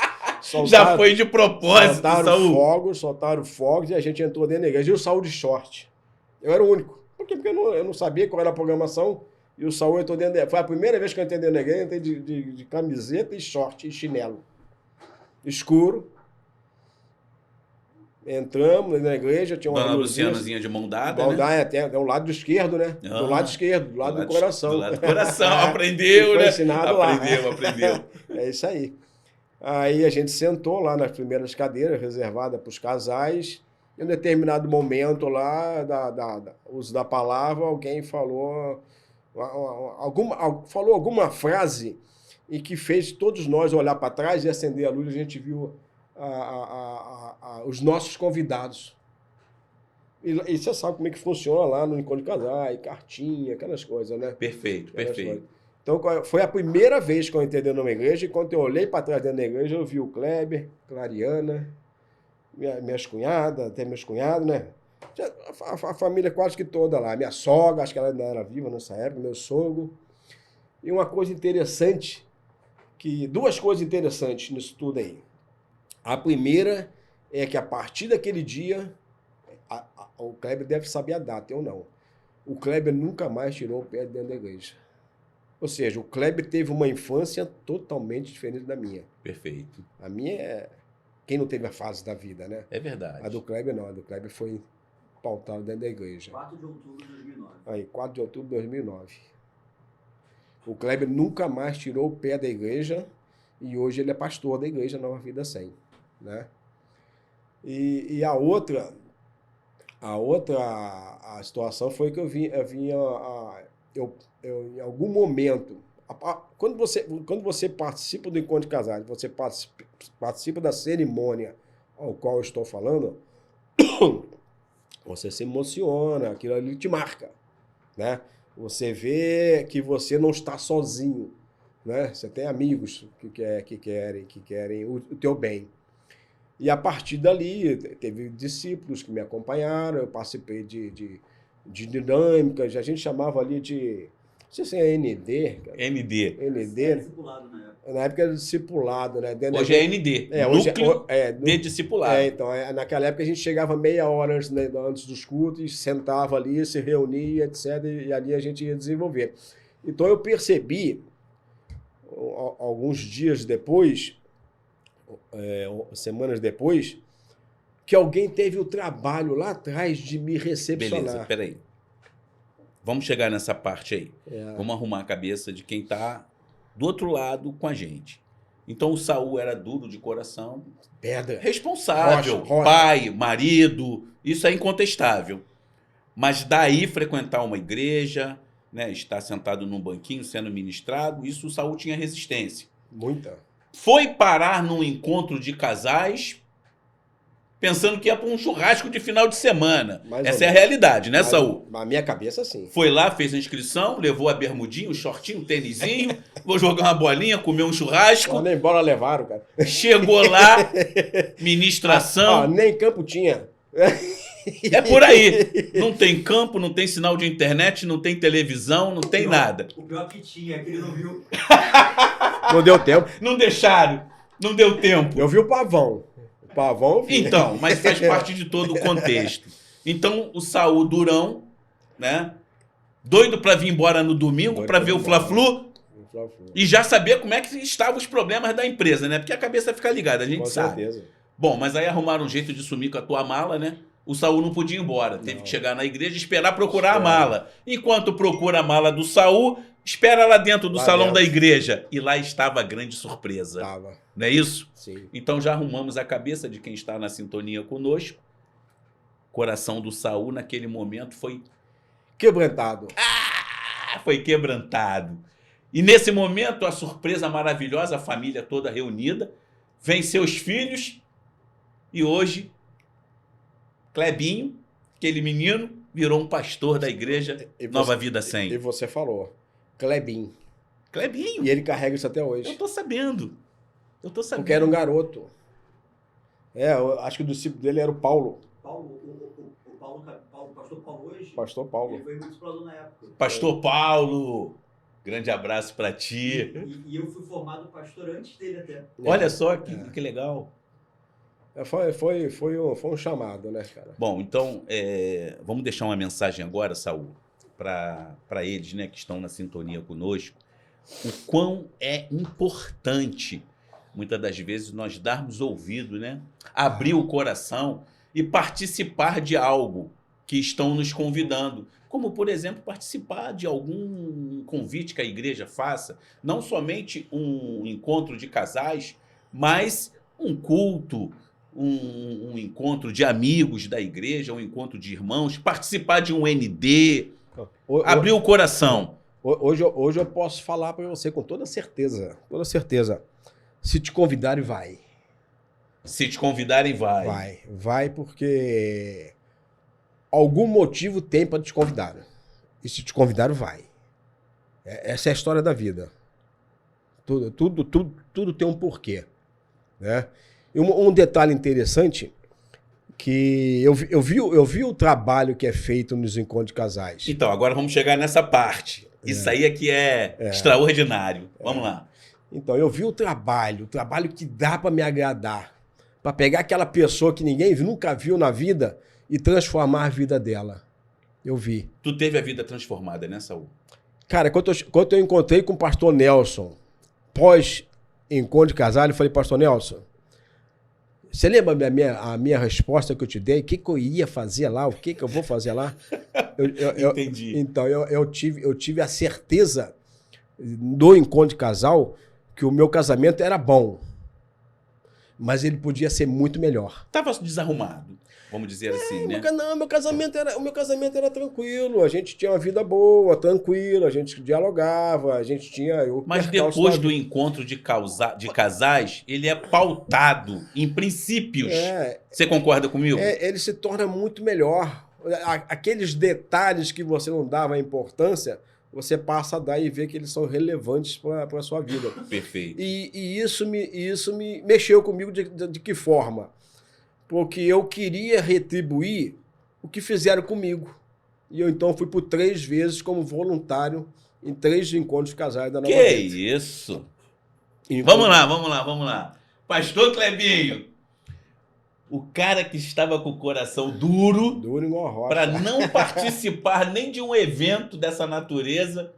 Já foi de propósito, Soltaram fogos e a gente entrou dentro da igreja. E o Saul de short. Eu era o único. Por quê? Porque eu não sabia qual era a programação. E o Saul entrou dentro da... Foi a primeira vez que eu entrei dentro da igreja. Eu entrei de camiseta e short e chinelo. Escuro. Entramos na igreja, tinha uma Dona Lucianazinha de mão dada, né? Até o lado esquerdo, né? Do lado esquerdo, do lado do coração. Do lado do coração, aprendeu, né? Ensinado aprendeu. É isso aí. Aí a gente sentou lá nas primeiras cadeiras, reservadas para os casais. Em um determinado momento lá, uso da palavra, alguém falou alguma frase e que fez todos nós olhar para trás e acender a luz. A gente viu os nossos convidados. E você sabe como é que funciona lá no encontro de casais, cartinha, aquelas coisas, né? Perfeito. Então, foi a primeira vez que eu entrei numa igreja, e quando eu olhei para trás dentro da igreja, eu vi o Kleber, Clariana, minhas cunhadas, até meus cunhados, né? A família quase que toda lá. Minha sogra, acho que ela ainda era viva nessa época, meu sogro. E uma coisa interessante, duas coisas interessantes nisso tudo aí. A primeira é que a partir daquele dia, o Kleber deve saber a data, eu não. O Kleber nunca mais tirou o pé dentro da igreja. Ou seja, o Kleber teve uma infância totalmente diferente da minha. Perfeito. A minha é... Quem não teve a fase da vida, né? É verdade. A do Kleber não. A do Kleber foi pautada dentro da igreja. 4 de outubro de 2009. Aí, 4 de outubro de 2009. O Kleber nunca mais tirou o pé da igreja e hoje ele é pastor da igreja Nova Vida 100, né? E a outra situação foi que eu em algum momento, quando você participa do encontro de casais, você participa da cerimônia ao qual eu estou falando, você se emociona, aquilo ali te marca, né? Você vê que você não está sozinho, né? Você tem amigos que querem o teu bem. E a partir dali, teve discípulos que me acompanharam, eu participei de dinâmicas, a gente chamava ali de... Não sei se é ND. Cara. ND. Era discipulado na época. Na época era discipulado, né? Hoje é ND. Núcleo de discipulado. Então, naquela época a gente chegava meia hora antes dos cultos, sentava ali, se reunia, etc. E ali a gente ia desenvolver. Então eu percebi, alguns dias depois, semanas depois, que alguém teve o trabalho lá atrás de me recepcionar. Beleza, peraí. Vamos chegar nessa parte aí. Vamos arrumar a cabeça de quem está do outro lado com a gente. Então o Saul era duro de coração. Pedra. Responsável. Rocha. Pai, marido. Isso é incontestável. Mas daí frequentar uma igreja, né, estar sentado num banquinho sendo ministrado, isso o Saul tinha resistência. Muita. Foi parar num encontro de casais pensando que ia para um churrasco de final de semana. Essa é a realidade, né, Saul? Na minha cabeça, sim. Foi lá, fez a inscrição, levou a bermudinha, o shortinho, o tênisinho, vou jogar uma bolinha, comer um churrasco. Nem bola levaram, cara. Chegou lá, ministração. Nem campo tinha. É por aí. Não tem campo, não tem sinal de internet, não tem televisão, não tem nada. O pior que tinha, que ele não viu. Não deu tempo. Não deixaram, não deu tempo. Eu vi o pavão. O pavão eu vi. Então, mas faz parte de todo o contexto. Então, o Saul durão, né? Doido para vir embora no domingo, para ver o Fla-Flu. E já saber como é que estavam os problemas da empresa, né? Porque a cabeça fica ligada, a gente sabe. Com certeza. Bom, mas aí arrumaram um jeito de sumir com a tua mala, né? O Saul não podia ir embora. Teve que chegar na igreja e esperar procurar a mala. Enquanto procura a mala do Saul, espera lá dentro do salão da igreja. E lá estava a grande surpresa. Estava. Não é isso? Sim. Então já arrumamos a cabeça de quem está na sintonia conosco. O coração do Saul naquele momento foi... quebrantado. Foi quebrantado. E nesse momento, a surpresa maravilhosa, a família toda reunida, vem seus filhos e hoje, Clebinho, aquele menino virou um pastor da igreja Nova Vida E 100. você falou, Clebinho. Clebinho, E ele carrega isso até eu hoje. tô sabendo. Eu tô sabendo. Porque era um garoto. Eu acho que o discípulo dele era o Paulo. O pastor Paulo hoje, Pastor Paulo. ele foi muito explorador na época. Pastor Paulo, grande abraço pra ti. E eu fui formado pastor antes dele até. Olha só que legal. Foi um chamado, né, cara? Bom, então, vamos deixar uma mensagem agora, Saul, para eles, né, que estão na sintonia conosco, o quão é importante, muitas das vezes, nós darmos ouvido, né, abrir o coração e participar de algo que estão nos convidando. Como, por exemplo, participar de algum convite que a igreja faça, não somente um encontro de casais, mas um culto, um encontro de amigos da igreja, um encontro de irmãos, participar de um ND, abrir o coração. Hoje eu posso falar para você com toda certeza, se te convidarem, vai. Se te convidarem, vai. Vai porque algum motivo tem para te convidar. E se te convidaram, vai. Essa é a história da vida. Tudo tem um porquê, né? E um detalhe interessante que eu vi o trabalho que é feito nos encontros de casais. Então, agora vamos chegar nessa parte. Isso aí é que é extraordinário. Vamos lá. Então, eu vi o trabalho que dá para me agradar, para pegar aquela pessoa que ninguém nunca viu na vida e transformar a vida dela. Eu vi. Tu teve a vida transformada, né, Saul? Cara, quando eu encontrei com o pastor Nelson, pós encontro de casal, eu falei, pastor Nelson, você lembra a minha resposta que eu te dei? O que eu ia fazer lá? O que eu vou fazer lá? Entendi. Então, eu tive a certeza do encontro de casal que o meu casamento era bom, mas ele podia ser muito melhor. Tava desarrumado, vamos dizer assim, né? Não, o meu casamento era tranquilo, a gente tinha uma vida boa, tranquilo, a gente dialogava, a gente tinha... Mas depois do encontro de casais, ele é pautado em princípios. Você concorda comigo? Ele se torna muito melhor. Aqueles detalhes que você não dava importância, você passa a dar e ver que eles são relevantes para a sua vida. Perfeito. E isso me mexeu comigo de que forma? Porque eu queria retribuir o que fizeram comigo. E eu então fui por 3 vezes como voluntário em 3 encontros de casais da Nova Vida. Que isso? Vamos lá. Pastor Clebinho, o cara que estava com o coração duro igual a rocha, para não participar nem de um evento dessa natureza,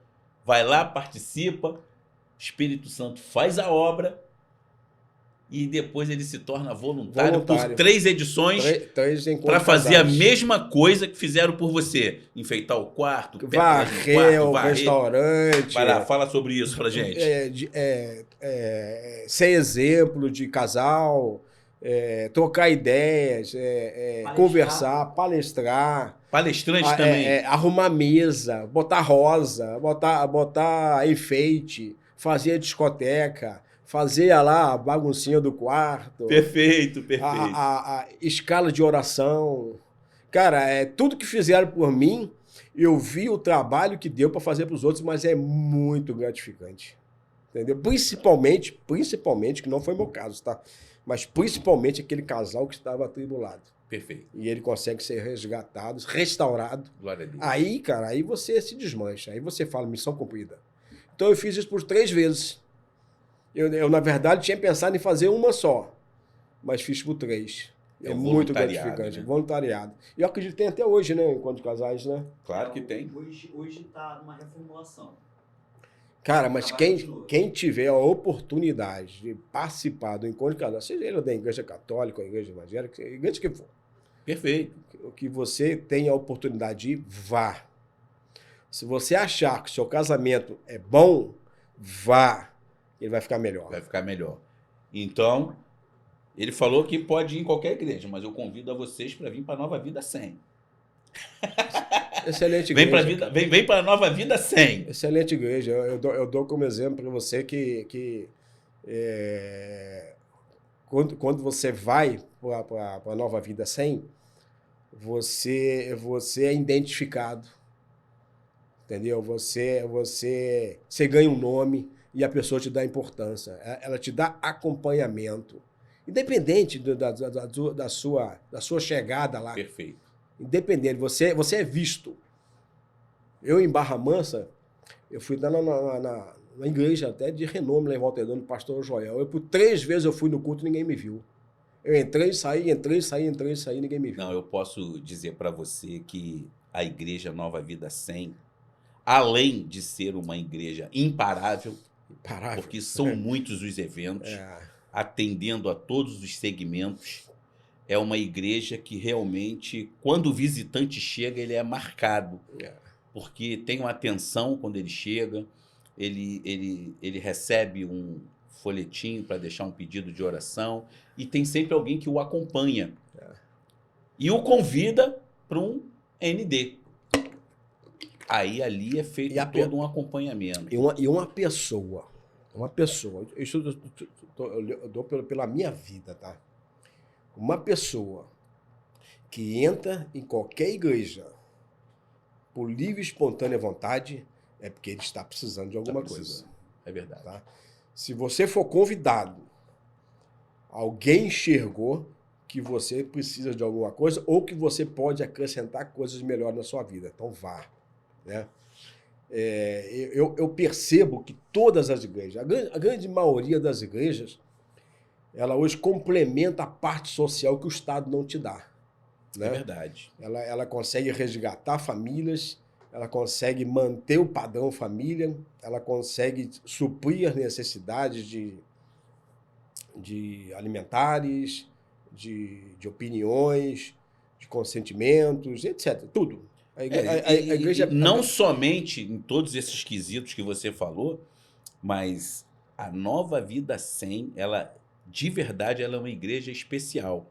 vai lá, participa, o Espírito Santo faz a obra e depois ele se torna voluntário. Por 3 edições para fazer a mesma coisa que fizeram por você. Enfeitar o quarto, varrer o restaurante. Vai lá, fala sobre isso pra gente. Ser exemplo de casal, trocar ideias, conversar, palestrar. Palestrante também. Arrumar mesa, botar rosa, botar enfeite, fazer discoteca, fazer lá a baguncinha do quarto. Perfeito. A escala de oração. Cara, tudo que fizeram por mim, eu vi o trabalho que deu para fazer para os outros, mas é muito gratificante. Entendeu? Principalmente, que não foi meu caso, tá? Mas principalmente aquele casal que estava atribulado. Perfeito. E ele consegue ser resgatado, restaurado. Glória a Deus. Aí, cara, aí você se desmancha. Aí você fala, missão cumprida. Então eu fiz isso por 3 vezes. Eu, na verdade, tinha pensado em fazer uma só, mas fiz por 3. É muito gratificante. Né? Voluntariado. E eu acredito que tem até hoje, né? Enquanto casais, né? Claro que tem. Hoje está numa reformulação. Cara, mas quem tiver a oportunidade de participar do encontro de casais, seja ele da igreja católica, ou igreja evangélica, igreja que for. Perfeito. Que você tenha a oportunidade de ir, vá. Se você achar que o seu casamento é bom, vá. Ele vai ficar melhor. Vai ficar melhor. Então, ele falou que pode ir em qualquer igreja, mas eu convido a vocês para vir para a Nova Vida 100. Excelente igreja. Vem para a Nova Vida 100. Excelente igreja. Eu dou como exemplo para você que quando você vai para a Nova Vida 100, você é identificado, entendeu? Você ganha um nome e a pessoa te dá importância. Ela te dá acompanhamento. Independente da sua chegada lá. Perfeito. Independente, você é visto. Eu, em Barra Mansa, eu fui na igreja até de renome lá em Volta Redonda, do pastor Joel. Por 3 vezes eu fui no culto e ninguém me viu. Eu entrei, saí, ninguém me viu. Não, eu posso dizer para você que a Igreja Nova Vida 100, além de ser uma igreja imparável, Imparável. porque são muitos os eventos, atendendo a todos os segmentos, é uma igreja que realmente, quando o visitante chega, ele é marcado. Porque tem uma atenção quando ele chega, ele recebe um folhetinho para deixar um pedido de oração, e tem sempre alguém que o acompanha. E o convida para um ND. Aí ali é feito todo um acompanhamento. E uma pessoa, isso eu dou pela minha vida, tá? Uma pessoa que entra em qualquer igreja por livre e espontânea vontade, é porque ele está precisando de alguma coisa. É verdade. Tá? Se você for convidado, alguém enxergou que você precisa de alguma coisa ou que você pode acrescentar coisas melhores na sua vida. Então vá. Né? Eu percebo que todas as igrejas, a grande maioria das igrejas, ela hoje complementa a parte social que o Estado não te dá. Né? É verdade. Ela consegue resgatar famílias, ela consegue manter o padrão família, ela consegue suprir as necessidades de alimentares, de opiniões, de consentimentos, etc. Tudo. A igreja... Não somente em todos esses quesitos que você falou, mas a Nova Vida 100, de verdade, ela é uma igreja especial.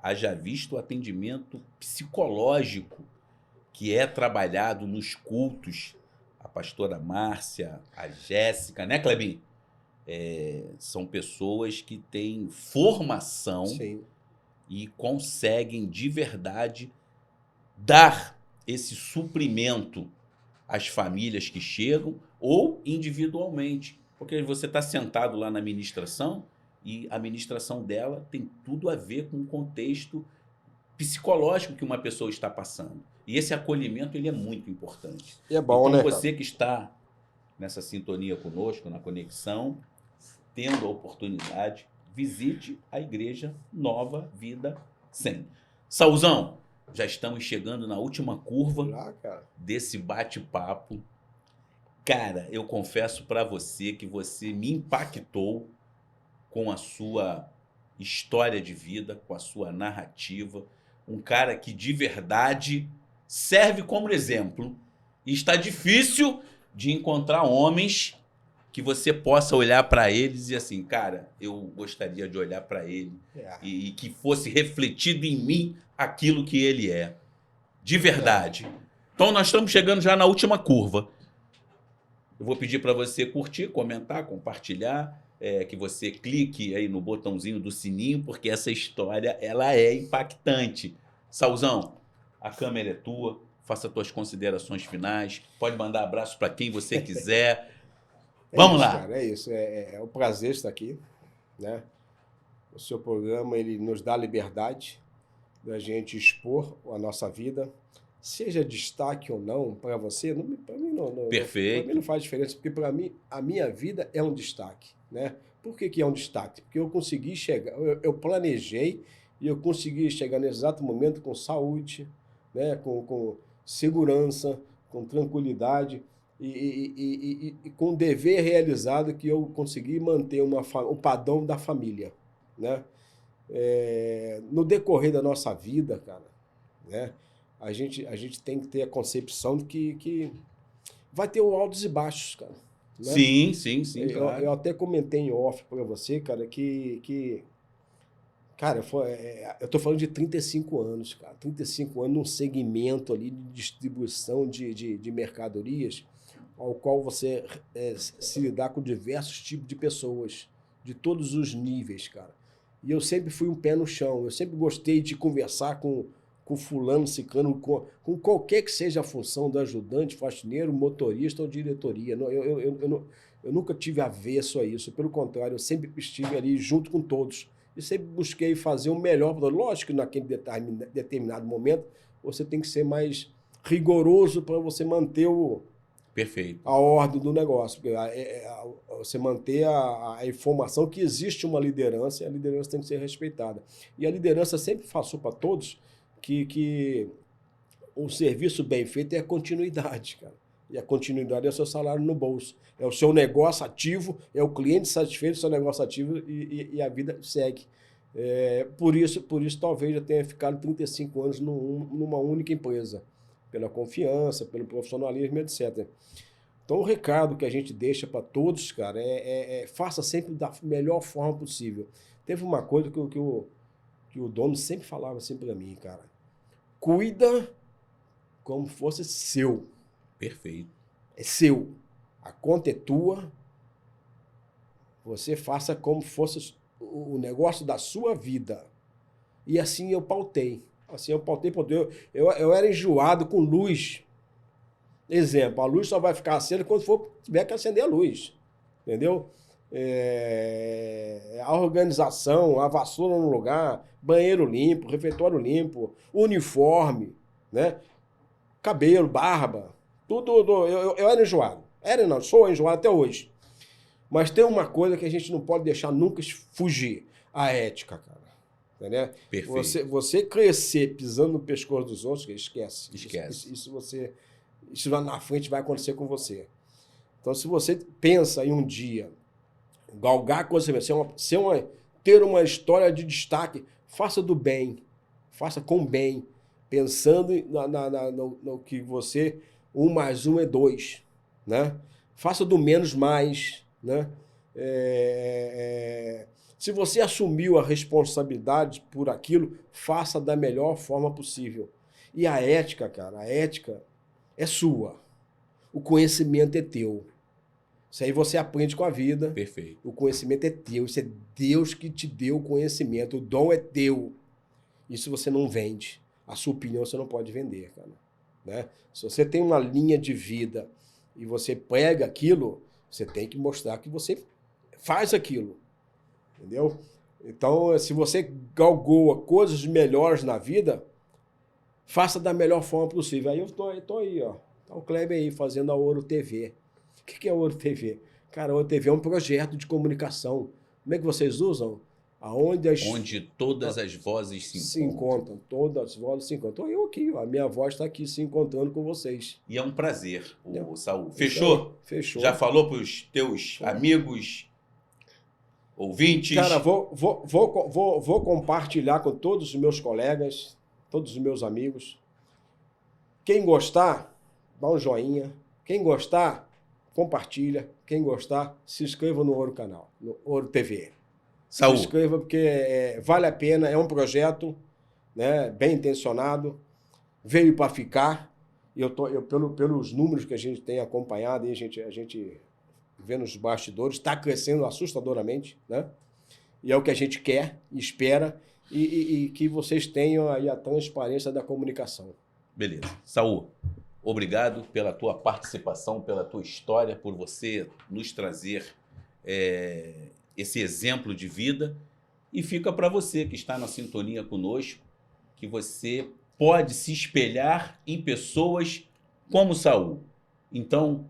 Haja visto o atendimento psicológico que é trabalhado nos cultos. A pastora Márcia, a Jéssica, né, Clebinho? São pessoas que têm formação. Sim. E conseguem, de verdade, dar esse suprimento às famílias que chegam ou individualmente. Porque você está sentado lá na ministração e a ministração dela tem tudo a ver com o contexto psicológico que uma pessoa está passando. E esse acolhimento ele é muito importante. E é bom, então, né, você que está nessa sintonia conosco, na conexão, tendo a oportunidade, visite a Igreja Nova Vida 100. Saulzão, já estamos chegando na última curva desse bate-papo. Cara, eu confesso para você que você me impactou com a sua história de vida, com a sua narrativa. Um cara que de verdade serve como exemplo. E está difícil de encontrar homens que você possa olhar para eles e assim, cara, eu gostaria de olhar para ele e que fosse refletido em mim aquilo que ele é. De verdade. Então nós estamos chegando já na última curva. Eu vou pedir para você curtir, comentar, compartilhar, que você clique aí no botãozinho do sininho, porque essa história ela é impactante. Saulzão, a câmera é tua, faça tuas considerações finais, pode mandar abraço para quem você quiser. Vamos lá. Cara, é isso. É um prazer estar aqui, né? O seu programa ele nos dá liberdade da gente expor a nossa vida, seja destaque ou não para você. Para mim não. Perfeito. Para mim não faz diferença, porque para mim a minha vida é um destaque, né? Por que é um destaque? Porque eu consegui chegar, eu planejei e eu consegui chegar nesse exato momento com saúde, né? Com segurança, com tranquilidade. E com o dever realizado que eu consegui manter o padrão da família, né? No decorrer da nossa vida, cara, né? A gente tem que ter a concepção de que vai ter altos e baixos, cara. Né? Sim, claro. Eu até comentei em off para você, cara, cara, eu tô falando de 35 anos, cara. 35 anos num segmento ali de distribuição de mercadorias, ao qual você se lidar com diversos tipos de pessoas, de todos os níveis, cara. E eu sempre fui um pé no chão, eu sempre gostei de conversar com com fulano, ciclano, com qualquer que seja a função do ajudante, faxineiro, motorista ou diretoria. Eu nunca tive avesso a isso. Pelo contrário, eu sempre estive ali junto com todos. E sempre busquei fazer o melhor. Lógico que naquele determinado momento você tem que ser mais rigoroso para você manter Perfeito. a ordem do negócio. Porque você manter a informação que existe uma liderança e a liderança tem que ser respeitada. E a liderança sempre passou para todos que o serviço bem feito é a continuidade, cara. E a continuidade é o seu salário no bolso. É o seu negócio ativo, é o cliente satisfeito, o seu negócio ativo e a vida segue. Por isso, talvez eu tenha ficado 35 anos numa única empresa. Pela confiança, pelo profissionalismo, etc. Então, o recado que a gente deixa para todos, cara, faça sempre da melhor forma possível. Teve uma coisa que o dono sempre falava assim para mim, cara. Cuida como fosse seu. Perfeito. É seu. A conta é tua. Você faça como fosse o negócio da sua vida. E assim eu pautei. Eu era enjoado com luz. Exemplo, a luz só vai ficar acesa quando tiver que acender a luz. Entendeu? A organização, a vassoura no lugar, banheiro limpo, refeitório limpo, uniforme, né? Cabelo, barba, tudo. Eu era enjoado. Sou enjoado até hoje. Mas tem uma coisa que a gente não pode deixar nunca fugir: a ética, cara. Entendeu? Perfeito. Você crescer pisando no pescoço dos outros, esquece. Isso lá na frente vai acontecer com você. Então, se você pensa em um dia galgar conhecimento, ter uma história de destaque, faça do bem, faça com bem, pensando no que você, 1 mais 1 é 2, né? Faça do menos mais, né? Se você assumiu a responsabilidade por aquilo, faça da melhor forma possível. E a ética, cara, a ética é sua. O conhecimento é teu. Isso aí você aprende com a vida. Perfeito. O conhecimento é teu. Isso é Deus que te deu o conhecimento. O dom é teu. Isso você não vende. A sua opinião você não pode vender, cara. Né? Se você tem uma linha de vida e você prega aquilo, você tem que mostrar que você faz aquilo. Entendeu? Então, se você galgou coisas melhores na vida, faça da melhor forma possível. Aí eu tô aí, ó. Tá o Kleber aí fazendo a Ouro TV. O que é a Ouro TV? Cara, a Ouro TV é um projeto de comunicação. Como é que vocês usam? Onde todas as vozes se encontram. Todas as vozes se encontram. Tô eu aqui, ó. A minha voz está aqui se encontrando com vocês. E é um prazer, Saul. Fechou? Fechou. Já falou para os teus amigos, ouvintes? Cara, vou compartilhar com todos os meus colegas, todos os meus amigos. Quem gostar, dá um joinha. Quem gostar, compartilha. Quem gostar, se inscreva no Ouro Canal, no Ouro TV. Saul. Se inscreva porque vale a pena, é um projeto, né, bem intencionado, veio para ficar. E pelos números que a gente tem acompanhado, e a gente vê nos bastidores, está crescendo assustadoramente, né? E é o que a gente quer, espera, e que vocês tenham aí a transparência da comunicação. Beleza. Saul, obrigado pela tua participação, pela tua história, por você nos trazer esse exemplo de vida. E fica para você que está na sintonia conosco, que você pode se espelhar em pessoas como Saul. Então,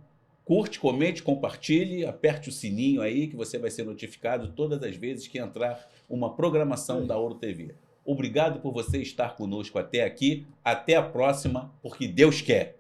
curte, comente, compartilhe, aperte o sininho aí que você vai ser notificado todas as vezes que entrar uma programação da Ouro TV. Obrigado por você estar conosco até aqui. Até a próxima, porque Deus quer.